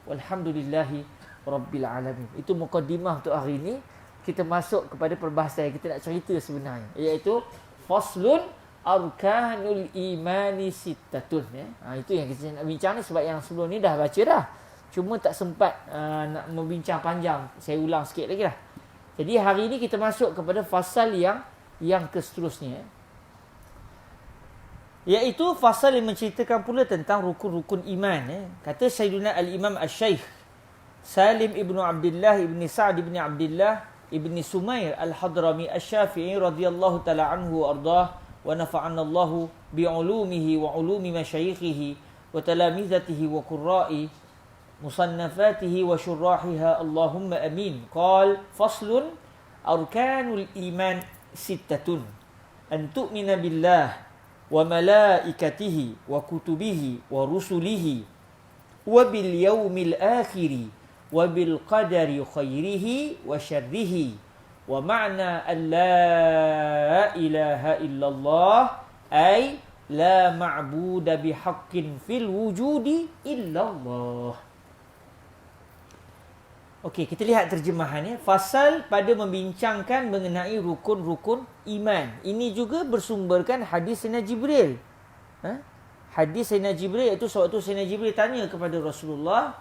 S1: Walhamdulillahi rabbil alamin. Itu mukadimah untuk hari ini. Kita masuk kepada perbahasan yang kita nak cerita sebenarnya, iaitu faslun arkanul imani sittatun. Itu yang kita nak bincang ni, sebab yang sebelum ni dah baca dah. Cuma tak sempat nak membincang panjang. Saya ulang sikit lagi lah. Jadi hari ini kita masuk kepada fasal yang seterusnya, iaitu fasal yang menceritakan pula tentang rukun-rukun iman. Kata Sayyiduna Al-Imam Al-Syaikh Salim ibnu Abdullah ibni Sa'd ibni Abdullah ibni Sumair Al-Hadrami Al-Syafi'i radhiyallahu ta'ala anhu wa ardah, wa nafa'anna Allahu bi'ulumihi wa ulumi masyayikhihi wa talamizatihi wa qurra'i musannafatihi wa syurrahiha Allahumma amin. Qal faslun arkanul iman sittatun an tu'mina billah wa malaikatihi wa kutubihi wa rusulihi wa bil yaumil akhiri wa bil qadari khairihi wa syarrihi wa ma'na an la ilaha illallah ay la ma'buda bihaqqin fil wujudi illallah. Okey, kita lihat terjemahannya. Fasal pada membincangkan mengenai rukun-rukun iman. Ini juga bersumberkan hadis Sayyidina Jibril. Hadis Sayyidina Jibril, iaitu sewaktu Sayyidina Jibril tanya kepada Rasulullah,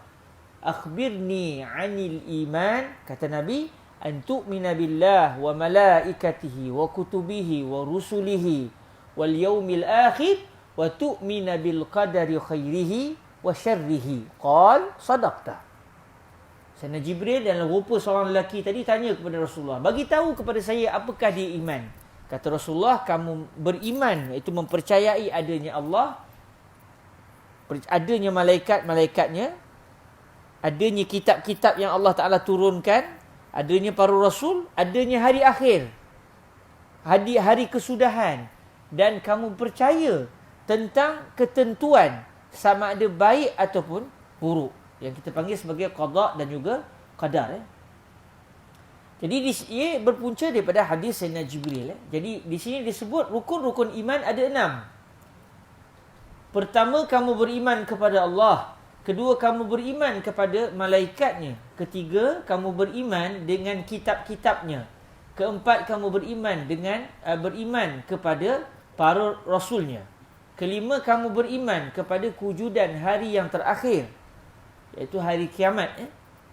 S1: akhbirni anil iman, kata Nabi, an tu'mina billah wa malaikatihi wa kutubihi wa rusulihi wal yaumil akhir wa tu'mina bil qadari khairihi wa syarrihi. Qal sadaqta. Sayyidina Jibril dalam rupa seorang lelaki tadi tanya kepada Rasulullah, bagi tahu kepada saya apakah dia iman. Kata Rasulullah, kamu beriman, iaitu mempercayai adanya Allah, adanya malaikat-malaikatnya, adanya kitab-kitab yang Allah Ta'ala turunkan, adanya para rasul, adanya hari akhir, hari kesudahan, dan kamu percaya tentang ketentuan sama ada baik ataupun buruk, yang kita panggil sebagai qada dan juga qadar. Jadi ia berpunca daripada hadis Sayyidina Jibril. Jadi di sini disebut rukun-rukun iman ada 6. Pertama, kamu beriman kepada Allah. Kedua, kamu beriman kepada malaikatnya. Ketiga, kamu beriman dengan kitab-kitabnya. Keempat, kamu beriman kepada para rasulnya. Kelima, kamu beriman kepada kewujudan hari yang terakhir, iaitu hari kiamat.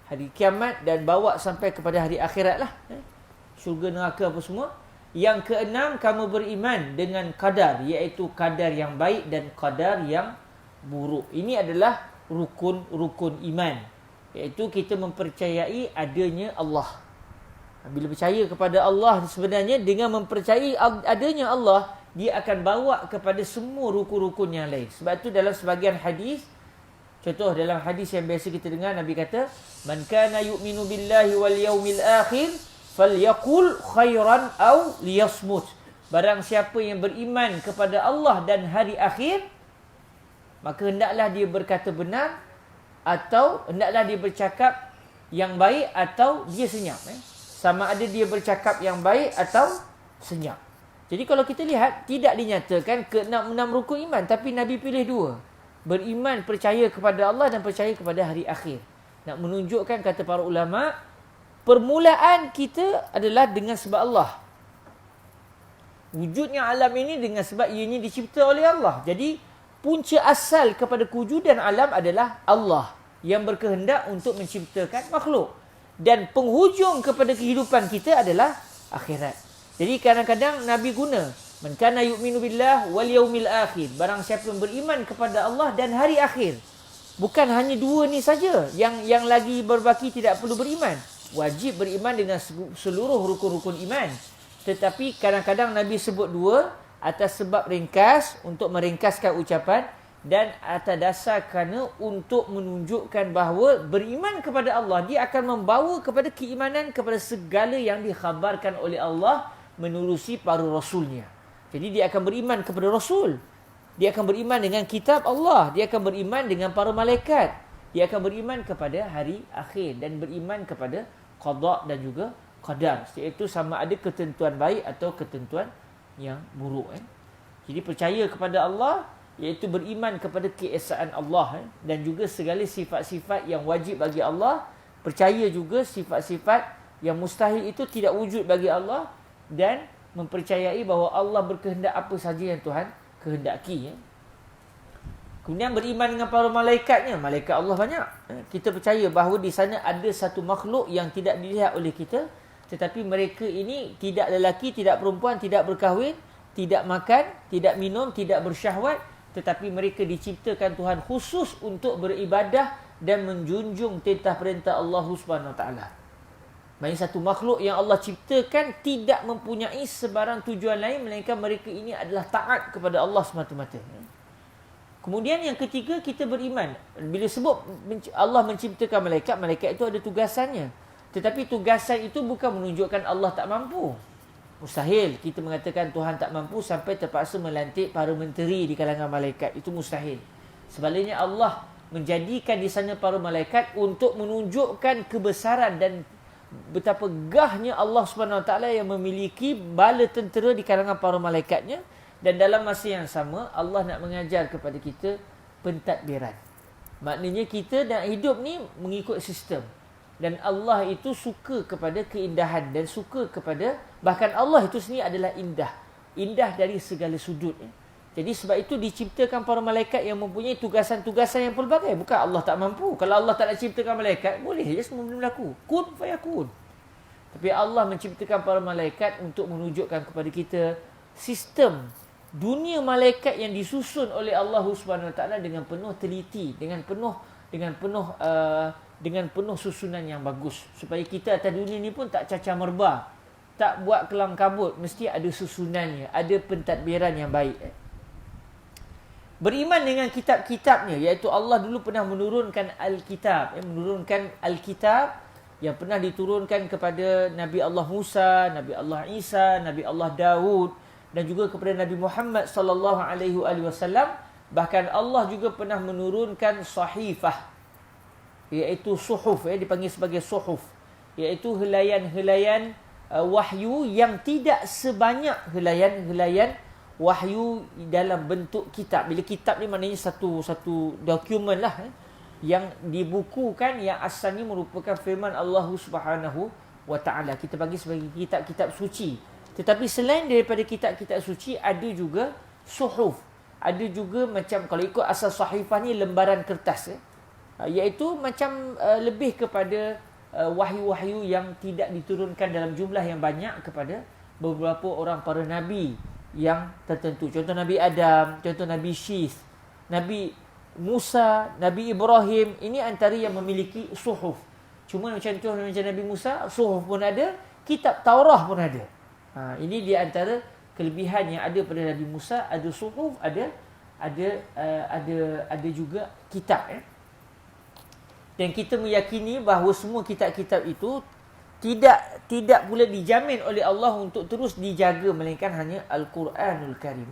S1: Hari kiamat dan bawa sampai kepada hari akhirat lah. Syurga, neraka apa semua. Yang keenam, kamu beriman dengan qadar, iaitu qadar yang baik dan qadar yang buruk. Ini adalah rukun-rukun iman, iaitu kita mempercayai adanya Allah. Bila percaya kepada Allah, sebenarnya dengan mempercayai adanya Allah, dia akan bawa kepada semua rukun-rukun yang lain. Sebab tu dalam sebahagian hadis, contoh dalam hadis yang biasa kita dengar, Nabi kata, man kana yu'minu billahi wal yaumil akhir falyaqul khairan aw liyasmut. barang siapa yang beriman kepada Allah dan hari akhir, maka hendaklah dia berkata benar, atau hendaklah dia bercakap yang baik, atau dia senyap. Sama ada dia bercakap yang baik atau senyap. Jadi kalau kita lihat, tidak dinyatakan ke enam rukun iman, tapi Nabi pilih dua. Beriman, percaya kepada Allah dan percaya kepada hari akhir. Nak menunjukkan, kata para ulama, permulaan kita adalah dengan sebab Allah. Wujudnya alam ini dengan sebab ianya dicipta oleh Allah. Jadi punca asal kepada kewujudan alam adalah Allah yang berkehendak untuk menciptakan makhluk. Dan penghujung kepada kehidupan kita adalah akhirat. Jadi kadang-kadang Nabi guna man kana yu'minu billah wal yaumil akhir. Barang siapa yang beriman kepada Allah dan hari akhir. Bukan hanya dua ni saja. Yang lagi berbaki tidak perlu beriman. Wajib beriman dengan seluruh rukun-rukun iman. Tetapi kadang-kadang Nabi sebut dua atas sebab ringkas, untuk meringkaskan ucapan, dan atas dasar kerana untuk menunjukkan bahawa beriman kepada Allah, dia akan membawa kepada keimanan kepada segala yang dikhabarkan oleh Allah menerusi para rasulnya. Jadi dia akan beriman kepada Rasul. Dia akan beriman dengan kitab Allah. Dia akan beriman dengan para malaikat. Dia akan beriman kepada hari akhir. Dan beriman kepada qada dan juga qadar. Iaitu sama ada ketentuan baik atau ketentuan yang buruk. Jadi percaya kepada Allah, iaitu beriman kepada keesaan Allah. Dan juga segala sifat-sifat yang wajib bagi Allah. Percaya juga sifat-sifat yang mustahil itu tidak wujud bagi Allah. Dan mempercayai bahawa Allah berkehendak apa saja yang Tuhan kehendaki. Kemudian beriman dengan para malaikatnya. Malaikat Allah banyak. Kita percaya bahawa di sana ada satu makhluk yang tidak dilihat oleh kita, tetapi mereka ini tidak lelaki, tidak perempuan, tidak berkahwin, tidak makan, tidak minum, tidak bersyahwat, tetapi mereka diciptakan Tuhan khusus untuk beribadah dan menjunjung perintah Allah Subhanahu Wa Taala. Maksudnya satu makhluk yang Allah ciptakan tidak mempunyai sebarang tujuan lain melainkan mereka ini adalah taat kepada Allah semata-mata. Kemudian yang ketiga, kita beriman. Bila sebut Allah menciptakan malaikat, malaikat itu ada tugasannya. Tetapi tugasan itu bukan menunjukkan Allah tak mampu. Mustahil kita mengatakan Tuhan tak mampu sampai terpaksa melantik para menteri di kalangan malaikat. Itu mustahil. Sebaliknya Allah menjadikan di sana para malaikat untuk menunjukkan kebesaran dan betapa gahnya Allah SWT yang memiliki bala tentera di kalangan para malaikatnya. Dan dalam masa yang sama, Allah nak mengajar kepada kita pentadbiran. Maknanya kita nak hidup ni mengikut sistem. Dan Allah itu suka kepada keindahan dan suka kepada, bahkan Allah itu sendiri adalah indah. Indah dari segala sudut. Jadi sebab itu diciptakan para malaikat yang mempunyai tugasan-tugasan yang pelbagai. Bukan Allah tak mampu. Kalau Allah tak nak ciptakan malaikat, boleh je semua benda berlaku. Kun fayakun. Tapi Allah menciptakan para malaikat untuk menunjukkan kepada kita sistem dunia malaikat yang disusun oleh Allah Subhanahu Wa Taala dengan penuh teliti, dengan penuh susunan yang bagus, supaya kita atas dunia ni pun tak cacah merba, tak buat kelang kabut, mesti ada susunannya, ada pentadbiran yang baik. Beriman dengan kitab-kitabnya, iaitu Allah dulu pernah menurunkan Alkitab, menurunkan Alkitab yang pernah diturunkan kepada Nabi Allah Musa, Nabi Allah Isa, Nabi Allah Daud, dan juga kepada Nabi Muhammad sallallahu alaihi wasallam. Bahkan Allah juga pernah menurunkan sahifah, iaitu suhuf, dipanggil sebagai suhuf, iaitu helaian-helaian wahyu yang tidak sebanyak helaian-helaian wahyu dalam bentuk kitab. Bila kitab ni maknanya satu dokumen lah yang dibukukan, yang asalnya merupakan firman Allah Subhanahu Wa Taala. Kita panggil sebagai kitab-kitab suci. Tetapi selain daripada kitab-kitab suci, ada juga suhuf. Ada juga macam, kalau ikut asal sahifah ni, lembaran kertas, iaitu macam lebih kepada wahyu-wahyu yang tidak diturunkan dalam jumlah yang banyak kepada beberapa orang para nabi yang tertentu. Contoh Nabi Adam, contoh Nabi Syith, Nabi Musa, Nabi Ibrahim, ini antara yang memiliki suhuf. Cuma contoh macam Nabi Musa, suhuf pun ada, kitab Taurah pun ada. Ini di antara kelebihan yang ada pada Nabi Musa, ada suhuf, ada juga kitab. Dan kita meyakini bahawa semua kitab-kitab itu tidak pula dijamin oleh Allah untuk terus dijaga, melainkan hanya Al-Quranul Karim.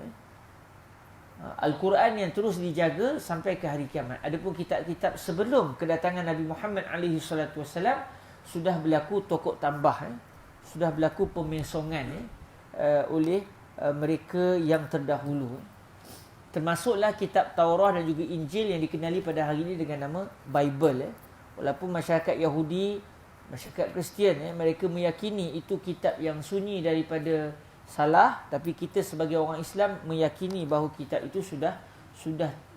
S1: Al-Quran yang terus dijaga sampai ke hari kiamat. Adapun kitab-kitab sebelum kedatangan Nabi Muhammad alaihi salatu wasallam sudah berlaku tokok tambah, sudah berlaku pemesongan oleh mereka yang terdahulu. Termasuklah kitab Taurah dan juga Injil yang dikenali pada hari ini dengan nama Bible. Walaupun masyarakat Yahudi, masyarakat Kristian, mereka meyakini itu kitab yang sunyi daripada salah, tapi kita sebagai orang Islam meyakini bahawa kitab itu sudah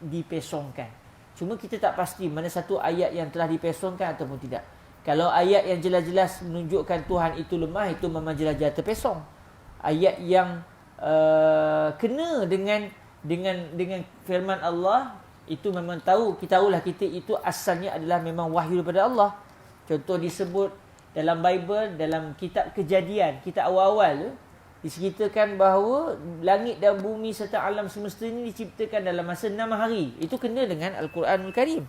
S1: dipesongkan. Cuma kita tak pasti mana satu ayat yang telah dipesongkan ataupun tidak. Kalau ayat yang jelas-jelas menunjukkan Tuhan itu lemah, itu memang jelas-jelas terpesong. Ayat yang kena dengan firman Allah, itu memang kita tahulah kita itu asalnya adalah memang wahyu daripada Allah. Contoh disebut dalam Bible, dalam kitab Kejadian, kitab awal-awal diceritakan bahawa langit dan bumi serta alam semesta ini diciptakan dalam masa 6 hari. Itu kena dengan Al-Quranul Karim.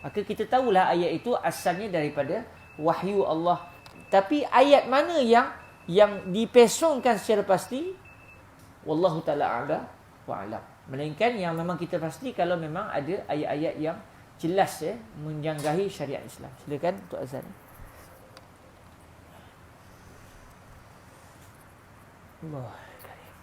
S1: Maka kita tahulah ayat itu asalnya daripada wahyu Allah. Tapi ayat mana yang dipesongkan secara pasti, wallahu ta'ala a'la wa a'lam. Melainkan yang memang kita pasti kalau memang ada ayat-ayat yang jelas menjanggahi syariat Islam. Silakan Tok Azan. Allah karim.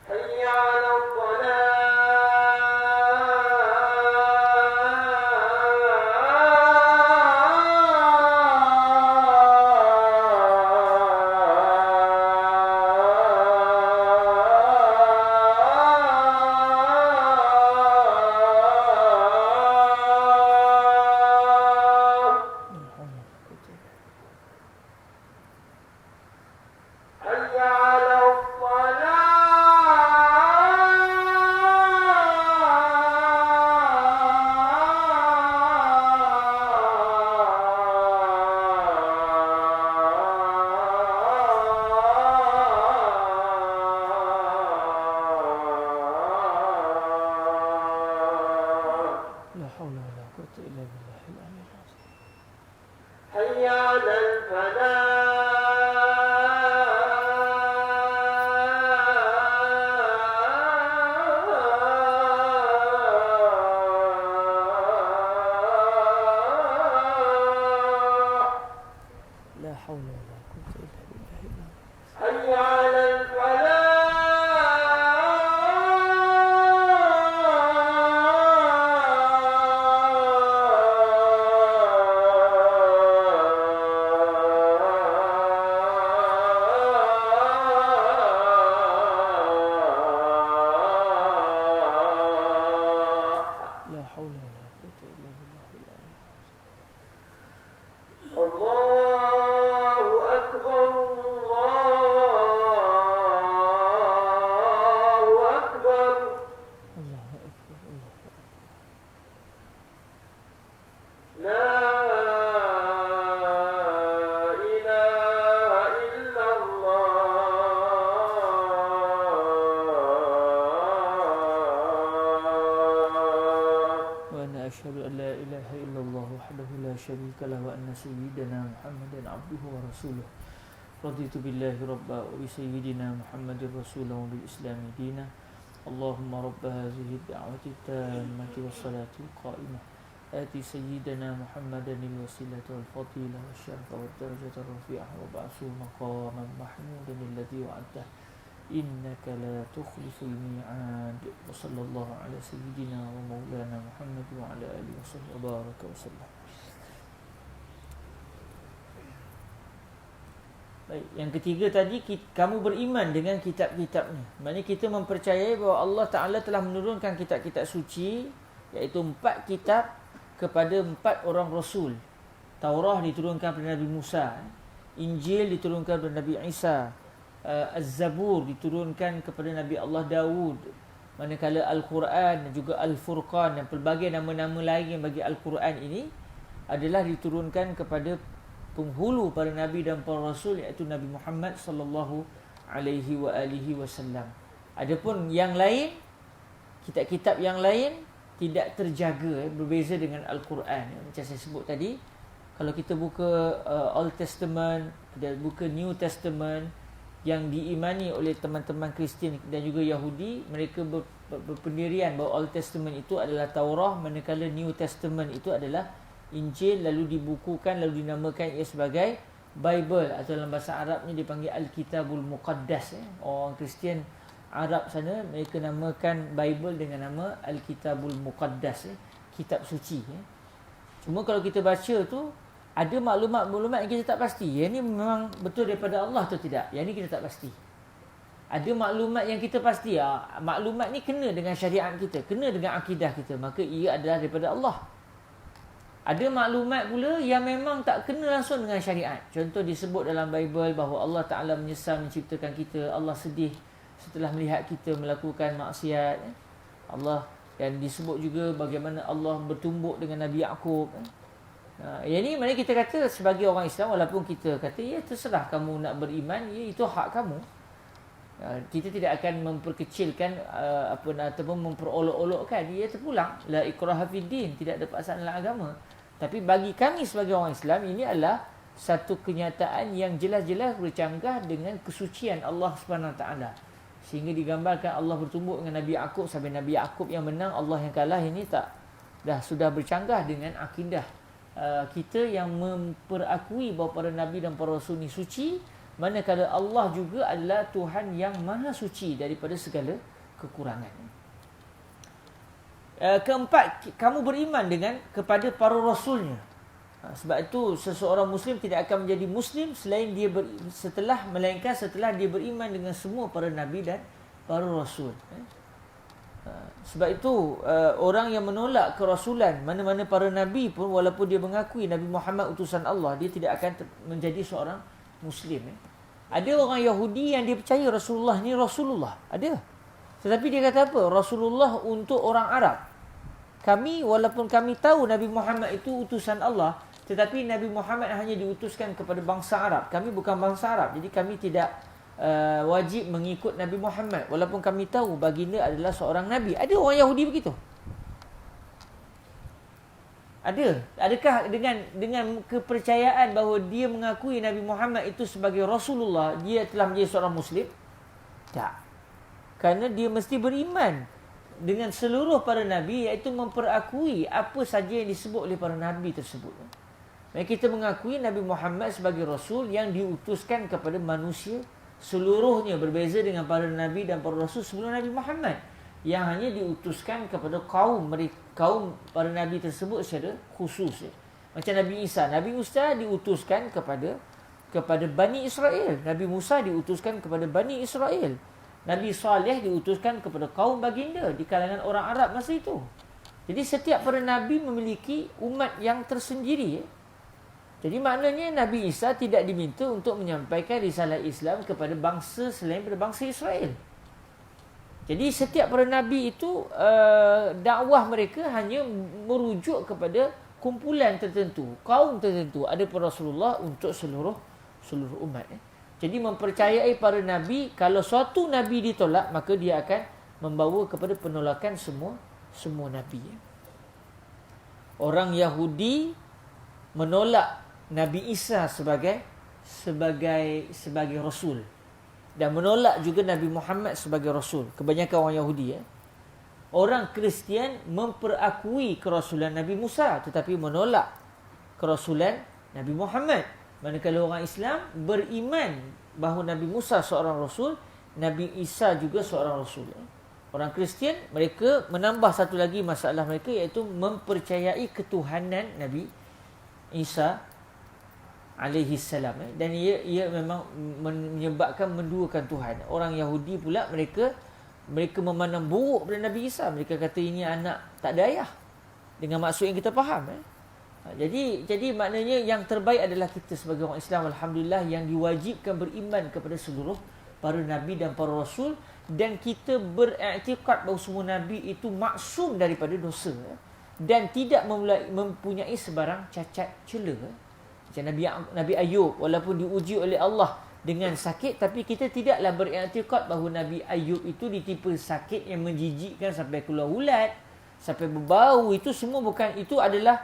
S2: حي على الصلاة
S1: وحده لا شريك له وأن سيدنا محمدا عبده ورسوله رضيت بالله ربا وبسيدنا محمد رسولا وبالإسلام دينا اللهم رب هذه الدعوة التامة والصلاة القائمة آتي سيدنا محمدا الوسيلة والفضيلة والشرف والدرجة الرفيعة وابعثه مقاما محمودا الذي وعدته إنك لا تخلف الميعاد وصلى الله على سيدنا ومولانا محمد وعلى آله وصحبه وبارك وسلم. Baik, yang ketiga tadi kamu beriman dengan kitab-kitabnya. Maksudnya kita mempercayai bahawa Allah Ta'ala telah menurunkan kitab-kitab suci, iaitu 4 kitab kepada 4 orang Rasul. Taurah diturunkan kepada Nabi Musa, Injil diturunkan kepada Nabi Isa, Az-Zabur diturunkan kepada Nabi Allah Daud, manakala Al-Quran dan juga Al-Furqan dan pelbagai nama-nama lain yang bagi Al-Quran ini adalah diturunkan kepada penghulu para nabi dan para rasul, iaitu Nabi Muhammad sallallahu alaihi wa alihi wasallam. Adapun yang lain, kitab-kitab yang lain tidak terjaga, berbeza dengan Al-Quran. Macam saya sebut tadi, kalau kita buka Old Testament dan buka New Testament yang diimani oleh teman-teman Kristian dan juga Yahudi, mereka berpendirian bahawa Old Testament itu adalah Taurah, manakala New Testament itu adalah Injil, lalu dibukukan, lalu dinamakan ia sebagai Bible, atau dalam bahasa Arabnya dipanggil Al-Kitabul Muqaddas. Orang Kristian Arab sana mereka namakan Bible dengan nama Al-Kitabul Muqaddas, kitab suci. Cuma kalau kita baca tu ada maklumat-maklumat yang kita tak pasti. Yang ni memang betul daripada Allah atau tidak? Yang ni kita tak pasti. Ada maklumat yang kita pasti. Maklumat ni kena dengan syariat kita, kena dengan akidah kita, maka ia adalah daripada Allah. Ada maklumat pula yang memang tak kena langsung dengan syariat. Contoh disebut dalam Bible bahawa Allah Ta'ala menyesal menciptakan kita. Allah sedih setelah melihat kita melakukan maksiat. Allah, dan disebut juga bagaimana Allah bertumbuk dengan Nabi Yaqub. Yang ni mana kita kata sebagai orang Islam, walaupun kita kata ya terserah kamu nak beriman, ya itu hak kamu. Kita tidak akan memperkecilkan ataupun memperolok-olokkan. Dia terpulang la ikraha fid din, tidak ada paksaan dalam agama. Tapi bagi kami sebagai orang Islam, ini adalah satu kenyataan yang jelas-jelas bercanggah dengan kesucian Allah Subhanahu Wa Taala. Sehingga digambarkan Allah bertumbuk dengan Nabi Yaqub, sampai Nabi Yaqub yang menang, Allah yang kalah. Ini tak sudah bercanggah dengan akidah kita yang memperakui bahawa para nabi dan para rasul ni suci, manakala Allah juga adalah Tuhan yang maha suci daripada segala kekurangan. Keempat, kamu beriman dengan kepada para rasulnya. Sebab itu seseorang muslim tidak akan menjadi muslim melainkan setelah dia beriman dengan semua para nabi dan para rasul. Sebab itu orang yang menolak kerasulan mana-mana para nabi pun, walaupun dia mengakui Nabi Muhammad utusan Allah, dia tidak akan menjadi seorang muslim. Ada orang Yahudi yang dia percaya Rasulullah ni Rasulullah, ada. Tetapi dia kata apa? Rasulullah untuk orang Arab. Kami, walaupun kami tahu Nabi Muhammad itu utusan Allah, tetapi Nabi Muhammad hanya diutuskan kepada bangsa Arab. Kami bukan bangsa Arab, jadi kami tidak wajib mengikut Nabi Muhammad, walaupun kami tahu baginda adalah seorang Nabi. Ada orang Yahudi begitu? Adakah dengan kepercayaan bahawa dia mengakui Nabi Muhammad itu sebagai Rasulullah, dia telah menjadi seorang Muslim? Tak. Kerana dia mesti beriman dengan seluruh para Nabi, iaitu memperakui apa saja yang disebut oleh para Nabi tersebut. Dan kita mengakui Nabi Muhammad sebagai Rasul yang diutuskan kepada manusia seluruhnya, berbeza dengan para Nabi dan para Rasul sebelum Nabi Muhammad yang hanya diutuskan kepada kaum para Nabi tersebut secara khusus. Macam Nabi Isa diutuskan kepada Bani Israel. Nabi Musa diutuskan kepada Bani Israel. Nabi Saleh diutuskan kepada kaum baginda di kalangan orang Arab masa itu. Jadi setiap para Nabi memiliki umat yang tersendiri. Jadi maknanya Nabi Isa tidak diminta untuk menyampaikan risalah Islam kepada bangsa selain daripada bangsa Israel. Jadi setiap para Nabi itu dakwah mereka hanya merujuk kepada kumpulan tertentu, kaum tertentu. Ada para Rasulullah untuk seluruh umat. Jadi mempercayai para Nabi, kalau suatu Nabi ditolak, maka dia akan membawa kepada penolakan semua Nabi. Orang Yahudi menolak Nabi Isa sebagai rasul, dan menolak juga Nabi Muhammad sebagai rasul. Kebanyakan orang Yahudi Orang Kristian memperakui kerasulan Nabi Musa tetapi menolak kerasulan Nabi Muhammad. Manakala orang Islam beriman bahawa Nabi Musa seorang rasul, Nabi Isa juga seorang rasul. Orang Kristian, mereka menambah satu lagi masalah mereka, iaitu mempercayai ketuhanan Nabi Isa alaihi salam, dan ia memang menyebabkan menduakan Tuhan. Orang Yahudi pula mereka memandang buruk pada Nabi Isa. Mereka kata ini anak tak ada ayah, dengan maksud yang kita faham. Jadi maknanya yang terbaik adalah kita sebagai orang Islam, alhamdulillah, yang diwajibkan beriman kepada seluruh para nabi dan para rasul, dan kita beriktikad bahawa semua nabi itu maksum daripada dosa dan tidak mempunyai sebarang cacat cela. Macam Nabi Ayub, walaupun diuji oleh Allah dengan sakit, tapi kita tidaklah beriktikad bahawa Nabi Ayub itu ditimpa sakit yang menjijikkan sampai keluar ulat, sampai berbau. Itu semua bukan, itu adalah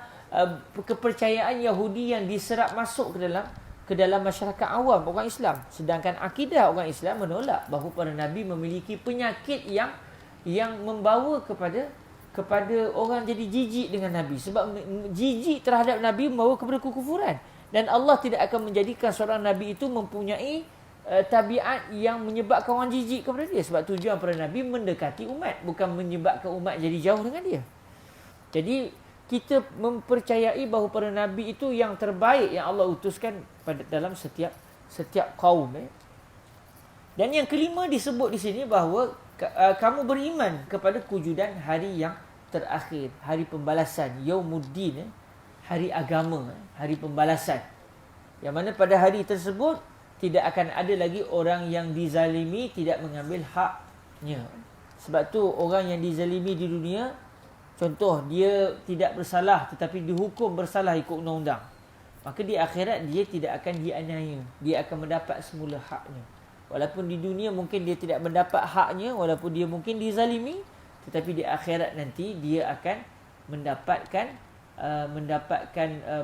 S1: kepercayaan Yahudi yang diserap masuk ke dalam masyarakat awam orang Islam. Sedangkan akidah orang Islam menolak bahawa para nabi memiliki penyakit yang membawa kepada orang jadi jijik dengan nabi. Sebab jijik terhadap nabi membawa kepada kekufuran. Dan Allah tidak akan menjadikan seorang nabi itu mempunyai tabiat yang menyebabkan orang jijik kepada dia. Sebab tujuan para nabi mendekati umat, bukan menyebabkan umat jadi jauh dengan dia. Jadi kita mempercayai bahawa para nabi itu yang terbaik yang Allah utuskan dalam setiap kaum. Dan yang kelima disebut di sini bahawa kamu beriman kepada kewujudan hari yang terakhir, hari pembalasan, Yaumuddin, hari agama, hari pembalasan. Yang mana pada hari tersebut tidak akan ada lagi orang yang dizalimi tidak mengambil haknya. Sebab tu orang yang dizalimi di dunia, contoh dia tidak bersalah tetapi dihukum bersalah ikut undang-undang, maka di akhirat dia tidak akan dianiaya, dia akan mendapat semula haknya. Walaupun di dunia mungkin dia tidak mendapat haknya, walaupun dia mungkin dizalimi, tetapi di akhirat nanti dia akan mendapatkan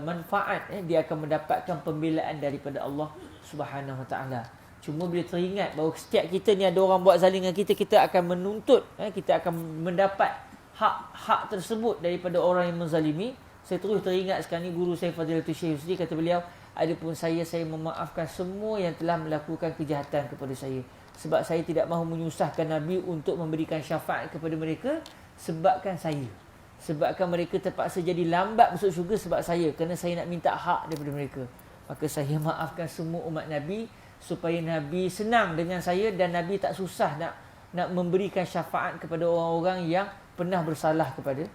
S1: manfaat. Dia akan mendapatkan pembelaan daripada Allah Subhanahu Wa Taala. Cuma bila teringat bahawa setiap kita ni ada orang buat zalim dengan kita, kita akan menuntut, kita akan mendapat hak tersebut daripada orang yang menzalimi. Saya terus teringat sekarang ni guru saya Fadilatul Syekh Husni, kata beliau, adapun saya memaafkan semua yang telah melakukan kejahatan kepada saya, sebab saya tidak mahu menyusahkan Nabi untuk memberikan syafaat kepada mereka sebabkan mereka terpaksa jadi lambat masuk syurga sebab saya, kerana saya nak minta hak daripada mereka. Maka saya maafkan semua umat Nabi supaya Nabi senang dengan saya dan Nabi tak susah nak memberikan syafaat kepada orang-orang yang pernah bersalah kepada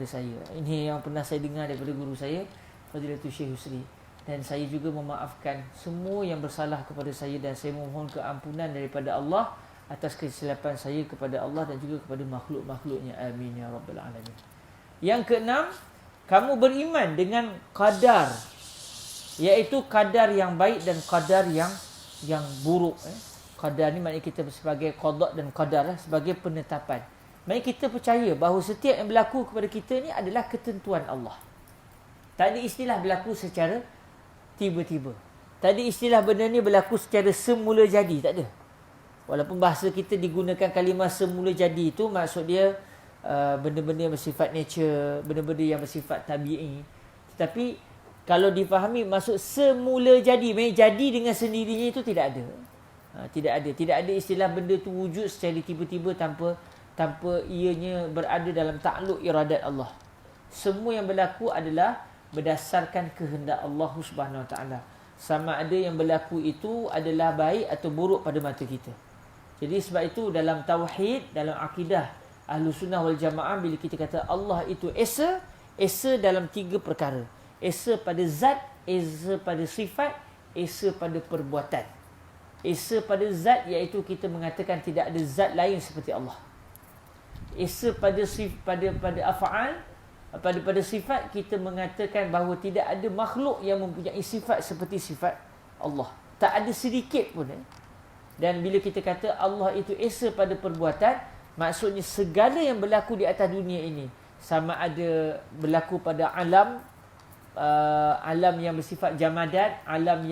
S1: saya. Ini yang pernah saya dengar daripada guru saya Fadilatul Syekh Husni. Dan saya juga memaafkan semua yang bersalah kepada saya, dan saya memohon keampunan daripada Allah atas kesilapan saya kepada Allah dan juga kepada makhluk-makhluknya. Amin ya rabbal alamin. Yang keenam, kamu beriman dengan qadar, iaitu qadar yang baik dan qadar yang buruk. Qadar ni maknanya kita sebagai qada dan qadar, sebagai penetapan. Maknanya kita percaya bahawa setiap yang berlaku kepada kita ni adalah ketentuan Allah. Tak ada istilah berlaku secara tiba-tiba. Tak ada istilah benda ni berlaku secara semula jadi, tak ada. Walaupun bahasa kita digunakan kalimah semula jadi, itu maksud dia benda-benda yang bersifat nature, benda-benda yang bersifat tabi'i. Tetapi kalau difahami maksud semula jadi, maksudnya jadi dengan sendirinya, itu tidak ada. Tidak ada istilah benda tu wujud secara tiba-tiba tanpa ianya berada dalam takluk iradat Allah. Semua yang berlaku adalah berdasarkan kehendak Allah Subhanahu Wa Taala. Sama ada yang berlaku itu adalah baik atau buruk pada mata kita. Jadi sebab itu dalam tauhid, dalam akidah Ahlussunnah wal Jamaah, bila kita kata Allah itu esa dalam 3 perkara. Esa pada zat, esa pada sifat, esa pada perbuatan. Esa pada zat iaitu kita mengatakan tidak ada zat lain seperti Allah. Esa pada af'al, pada sifat kita mengatakan bahawa tidak ada makhluk yang mempunyai sifat seperti sifat Allah. Tak ada sedikit pun. Dan bila kita kata Allah itu esa pada perbuatan, maksudnya segala yang berlaku di atas dunia ini, sama ada berlaku pada alam alam yang bersifat jamadat, alam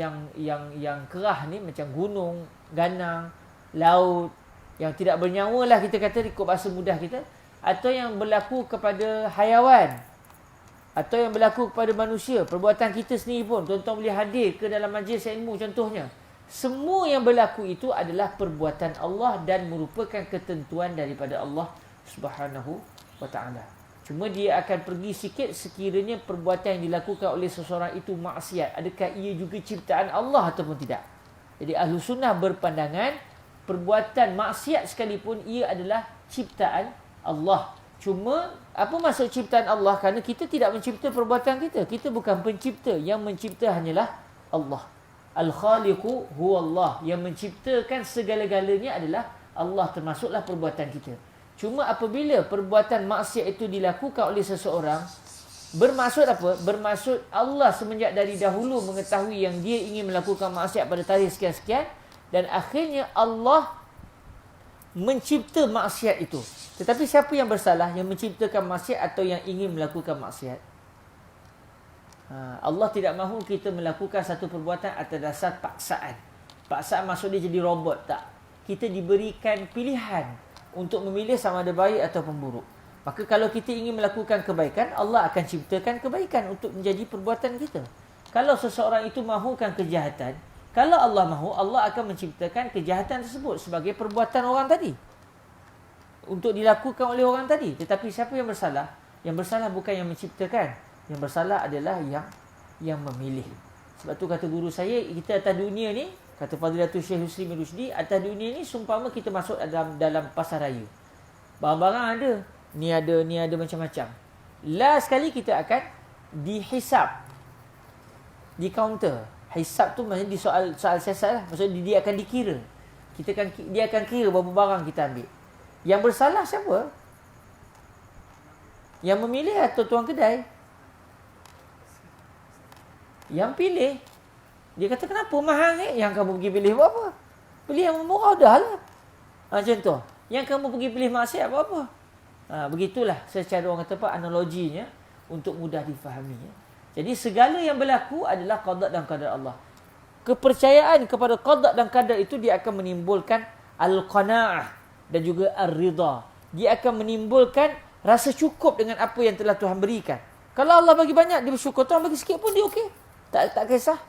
S1: yang kerah ni macam gunung, ganang, laut yang tidak bernyawa lah kita kata ikut bahasa mudah kita, atau yang berlaku kepada hayawan, atau yang berlaku kepada manusia, perbuatan kita sendiri pun, tuan-tuan boleh hadir ke dalam majlis ilmu contohnya. Semua yang berlaku itu adalah perbuatan Allah dan merupakan ketentuan daripada Allah Subhanahu wa taala. Cuma dia akan pergi sikit sekiranya perbuatan yang dilakukan oleh seseorang itu maksiat. Adakah ia juga ciptaan Allah ataupun tidak? Jadi Ahlu Sunnah berpandangan perbuatan maksiat sekalipun ia adalah ciptaan Allah. Cuma apa maksud ciptaan Allah? Kerana kita tidak mencipta perbuatan kita. Kita bukan pencipta. Yang mencipta hanyalah Allah. Al-Khaliqu huwallah. Yang menciptakan segala-galanya adalah Allah, termasuklah perbuatan kita. Cuma apabila perbuatan maksiat itu dilakukan oleh seseorang, bermaksud apa? Bermaksud Allah semenjak dari dahulu mengetahui yang dia ingin melakukan maksiat pada tarikh sekian-sekian, dan akhirnya Allah mencipta maksiat itu. Tetapi siapa yang bersalah? Yang menciptakan maksiat atau yang ingin melakukan maksiat? Allah tidak mahu kita melakukan satu perbuatan atas dasar paksaan. Paksaan maksud dia jadi robot, tak. Kita diberikan pilihan untuk memilih sama ada baik ataupun buruk. Maka kalau kita ingin melakukan kebaikan, Allah akan ciptakan kebaikan untuk menjadi perbuatan kita. Kalau seseorang itu mahukan kejahatan, kalau Allah mahu, Allah akan menciptakan kejahatan tersebut sebagai perbuatan orang tadi, untuk dilakukan oleh orang tadi. Tetapi siapa yang bersalah? Yang bersalah bukan yang menciptakan. Yang bersalah adalah yang memilih. Sebab tu kata guru saya, kita atas dunia ni, kata Fadilatul Syekh Husni Rusdi, atas dunia ni sumpama kita masuk dalam pasar raya. Barang-barang ada. Ni ada macam-macam. Last sekali kita akan dihisap. Di kaunter. Hisap tu maksudnya di soal siasat lah. Maksudnya dia akan dikira. Dia akan kira berapa barang kita ambil. Yang bersalah siapa? Yang memilih atau tuan kedai? Yang pilih. Dia kata, kenapa mahal ni? Yang kamu pergi pilih buat apa? Pilih yang murah dah lah. Macam tu. Yang kamu pergi pilih maksiat buat apa? Begitulah secara orang kata apa, analoginya untuk mudah difahami. Jadi segala yang berlaku adalah qada dan qadar Allah. Kepercayaan kepada qada dan qadar itu dia akan menimbulkan al-qanaah dan juga ar-ridha. Dia akan menimbulkan rasa cukup dengan apa yang telah Tuhan berikan. Kalau Allah bagi banyak, dia bersyukur. Tuhan bagi sikit pun dia okey. Tak kisah.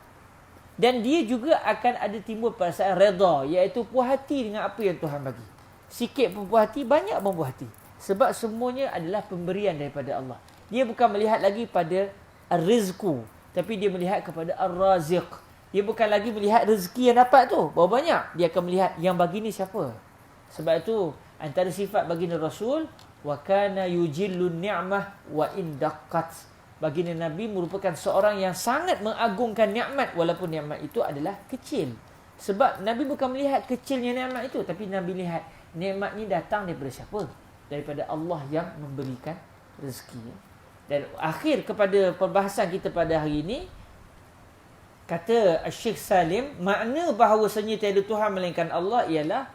S1: Dan dia juga akan ada timbul perasaan redha, iaitu puas hati dengan apa yang Tuhan bagi. Sikit pun puas hati, banyak pun puas hati. Sebab semuanya adalah pemberian daripada Allah. Dia bukan melihat lagi pada ar-rizqu, tapi dia melihat kepada ar-raziq. Dia bukan lagi melihat rezeki yang dapat tu berapa banyak. Dia akan melihat yang bagi ni siapa. Sebab itu antara sifat baginda Rasul, wa kana yujillun ni'mah wa in daqqat. Baginda Nabi merupakan seorang yang sangat mengagungkan nikmat walaupun nikmat itu adalah kecil. Sebab Nabi bukan melihat kecilnya nikmat itu, tapi Nabi lihat nikmat ni datang daripada siapa? Daripada Allah yang memberikan rezeki. Dan akhir kepada perbahasan kita pada hari ini, kata Syekh Salim, makna bahawasanya tiada Tuhan melainkan Allah ialah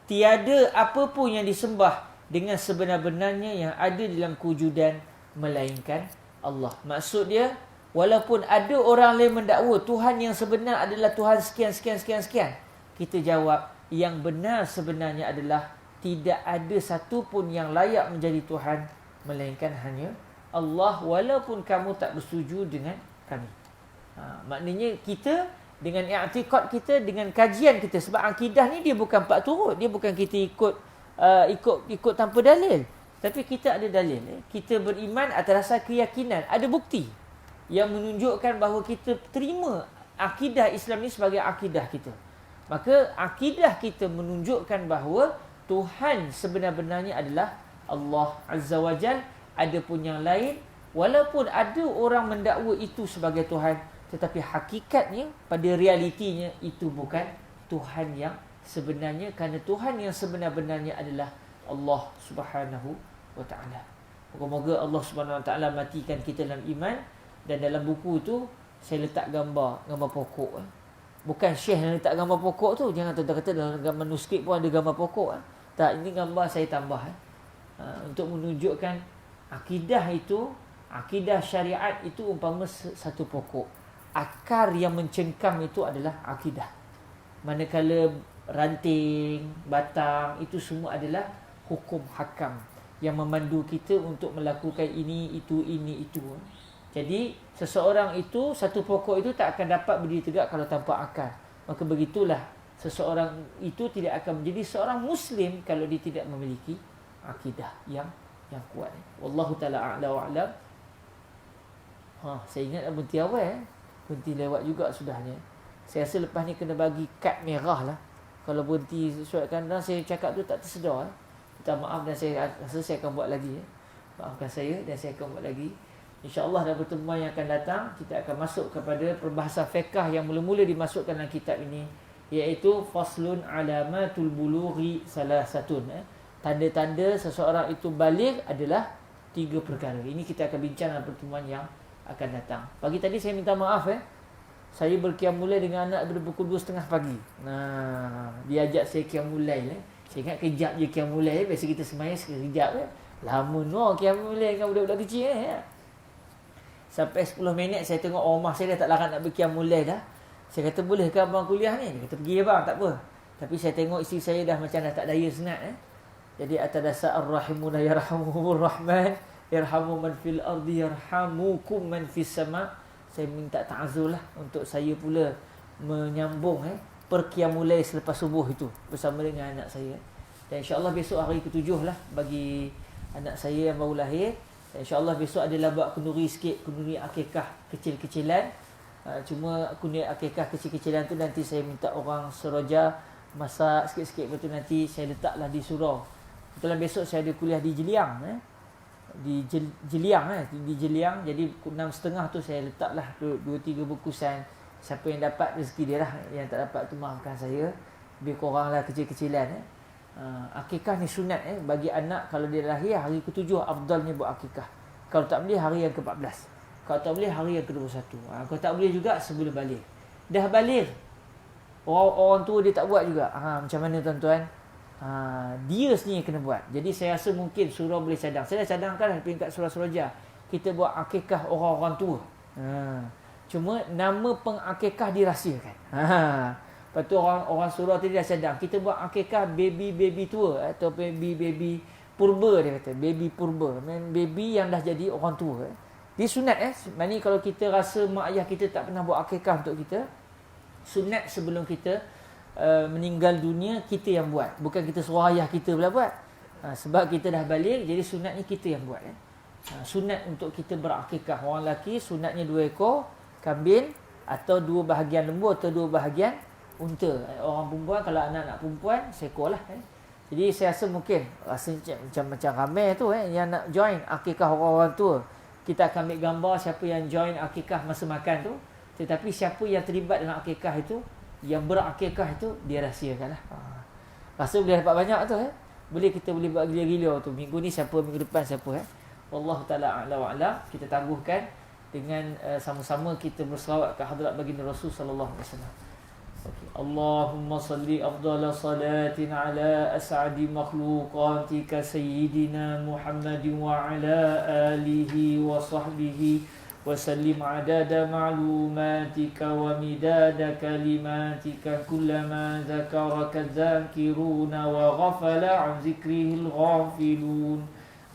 S1: tiada apa pun yang disembah dengan sebenar-benarnya yang ada dalam kewujudan melainkan Allah. Maksud dia, walaupun ada orang lain mendakwa Tuhan yang sebenar adalah Tuhan sekian. Kita jawab, yang benar sebenarnya adalah tidak ada satu pun yang layak menjadi Tuhan melainkan hanya Allah, walaupun kamu tak bersetuju dengan kami. Maknanya kita dengan i'tiqad kita, dengan kajian kita, sebab akidah ni dia bukan pak turut, dia bukan kita ikut tanpa dalil, tapi kita ada dalil. Kita beriman atas dasar keyakinan, ada bukti yang menunjukkan bahawa kita terima akidah Islam ni sebagai akidah kita. Maka akidah kita menunjukkan bahawa Tuhan sebenar-benarnya adalah Allah Azza wa Jal. Adapun yang lain, walaupun ada orang mendakwa itu sebagai Tuhan, tetapi hakikatnya, pada realitinya, itu bukan Tuhan yang sebenarnya, kerana Tuhan yang sebenar-benarnya adalah Allah Subhanahu wa ta'ala. Moga-moga Allah Subhanahu wa ta'ala matikan kita dalam iman. Dan dalam buku tu saya letak gambar pokok. Bukan Syekh yang letak gambar pokok tu. Jangan tuan-tuan kata dalam manuskrip pun ada gambar pokok. Tak, ini gambar saya tambah. Untuk menunjukkan akidah itu Akidah syariat itu umpama satu pokok. Akar yang mencengkam itu adalah akidah. Manakala ranting, batang, itu semua adalah hukum hakam yang memandu kita untuk melakukan ini, itu. Jadi seseorang itu, satu pokok itu tak akan dapat berdiri tegak kalau tanpa akar. Maka begitulah seseorang itu tidak akan menjadi seorang Muslim kalau dia tidak memiliki akidah yang kuat. Wallahu ta'ala a'la wa'alam. Saya ingat berhenti awal berhenti lewat juga sudahnya. Saya rasa lepas ni kena bagi kad merah lah. Kalau berhenti sesuai kadang saya cakap tu tak tersedar. Minta maaf dan saya rasa saya akan buat lagi. Maafkan saya dan saya akan buat lagi. InsyaAllah dalam pertemuan yang akan datang kita akan masuk kepada perbahasan fiqh yang mula-mula dimasukkan dalam kitab ini, iaitu faslun alamatul bulughi salasatun. Tanda-tanda seseorang itu baligh adalah 3 perkara. Ini kita akan bincang dalam pertemuan yang akan datang. Pagi tadi saya minta maaf saya berqiyamul lail dengan anak daripada pukul 2.30 pagi. Dia ajak saya qiyamul lail. Saya ingat kejap je qiyamul lail. Biasa kita semayang sekejap lama qiyamul lail dengan budak-budak kecil Sampai 10 minit saya tengok rumah saya dah tak larat nak berqiyamul lail dah. Saya kata, boleh ke abang kuliah ni? Dia kata, pergi abang, tak apa. Tapi saya tengok isteri saya dah macam dah tak daya senat Jadi atas dasar ar-rahimuna yarhamuhumur rahman, yarhamu man fil ardi yarhamukum man fis sama. Saya minta ta'azul lah untuk saya pula menyambung perqiyamul lail selepas subuh itu bersama dengan anak saya. Dan insya-Allah besok hari ke-7 lah bagi anak saya yang baru lahir. InsyaAllah besok adalah buat kenduri sikit, kenduri akikah kecil-kecilan. Cuma kenduri akikah kecil-kecilan tu nanti saya minta orang Seroja masak sikit-sikit. Lepas tu nanti saya letaklah di surau. Kebetulan besok saya ada kuliah di Jeliang. Di Jeliang. Jadi 6.30 tu saya letaklah 2-3 bungkusan. Siapa yang dapat rezeki dia lah. Yang tak dapat tu maafkan saya. Lebih kurang lah kecil-kecilan. Akikah ni sunat bagi anak. Kalau dia lahir hari ke-7 afdalnya buat akikah. Kalau tak boleh hari yang ke-14. Kalau tak boleh hari yang ke-21. Kalau tak boleh juga sebelum balik. Dah balik orang tua dia tak buat juga. Macam mana tuan-tuan? Dia sendiri kena buat. Jadi saya rasa mungkin surau boleh cadang. Saya dah cadangkan peringkat surau Seroja. Kita buat akikah orang-orang tua. Cuma nama pengakikah dirahsiakan. Lepas tu orang surau tadi dah cadang. Kita buat akikah baby tua atau baby purba, dia kata. Baby purba. Baby yang dah jadi orang tua. Dia sunat Maksudnya kalau kita rasa mak ayah kita tak pernah buat akikah untuk kita, sunat sebelum kita meninggal dunia kita yang buat. Bukan kita suruh ayah kita pula buat. Sebab kita dah balik, jadi sunatnya kita yang buat. Sunat untuk kita berakikah. Orang lelaki sunatnya 2 ekor kambing atau 2 bahagian lembu atau 2 bahagian unta. Orang perempuan, kalau anak-anak perempuan seekor lah. Jadi saya rasa mungkin macam ramai tu yang nak join akikah orang-orang tua. Kita akan ambil gambar siapa yang join akikah masa makan tu. Tetapi siapa yang terlibat dalam akikah itu, yang berakikah itu, dia rahsiakan lah. Rasa boleh dapat banyak tu kita boleh buat gila-gila tu. Minggu ni siapa, minggu depan siapa Wallahu ta'ala a'la wa'alam. Kita tangguhkan dengan sama-sama kita berselawat ke hadrat baginda Rasul sallallahu alaihi wasallam. Allahumma salli afdala salatin ala as'adi makhluqatika sayyidina Muhammadin wa ala alihi wa sahbihi wa sallim adada ma'lumatika wa midada kalimatika kullama zakaraka dzakiruna wa ghafala an zikrihil ghafilun.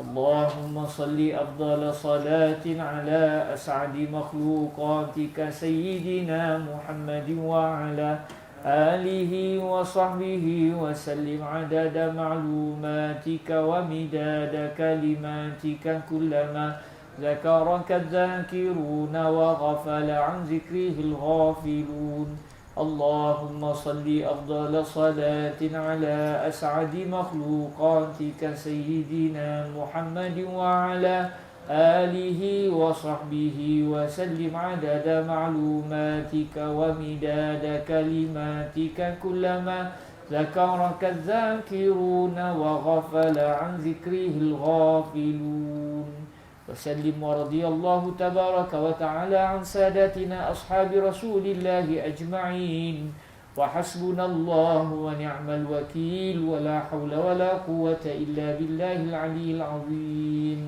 S1: Allahumma salli afdala salatin ala as'adi makhluqatika sayyidina Muhammadin wa ala alihi wa sahbihi wa sallim adada ma'lumatika wa midada kalimatika kullama zakaraka dzakiruna wa ghafala an zikrihil ghafilun. Allahumma salli afdala salatin ala as'adi makhluqatika sayyidina Muhammadin wa ala alihi wa sahbihi wa sallim adada ma'lumatika wa midada kalimatika kullama zakaraka dzakiruna wa ghafala an zikrihil ghafilun. وسلم ورضي الله تبارك وتعالى عن سادتنا أصحاب رسول الله أجمعين وحسبنا الله ونعم الوكيل ولا حول ولا قوة إلا بالله العلي العظيم.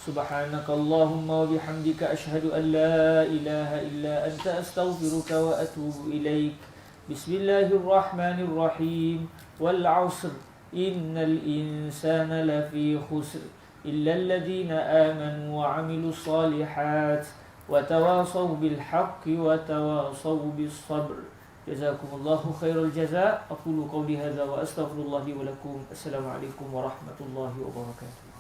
S1: Subhanakallahumma wa bihamdika asyhadu an la ilaha illa anta astaghfiruka wa atubu ilaik. Bismillahirrahmanirrahim. Wal 'ashr innal insana lafi khusr illa alladhina amanu wa 'amilus solihat wa tawasaw bil haqqi wa tawasaw bis sabr. Jazakumullahu khairal jazaa. Aqulu qawli hadza wa astaghfirullah li wa lakum. Assalamualaikum warahmatullahi wabarakatuh.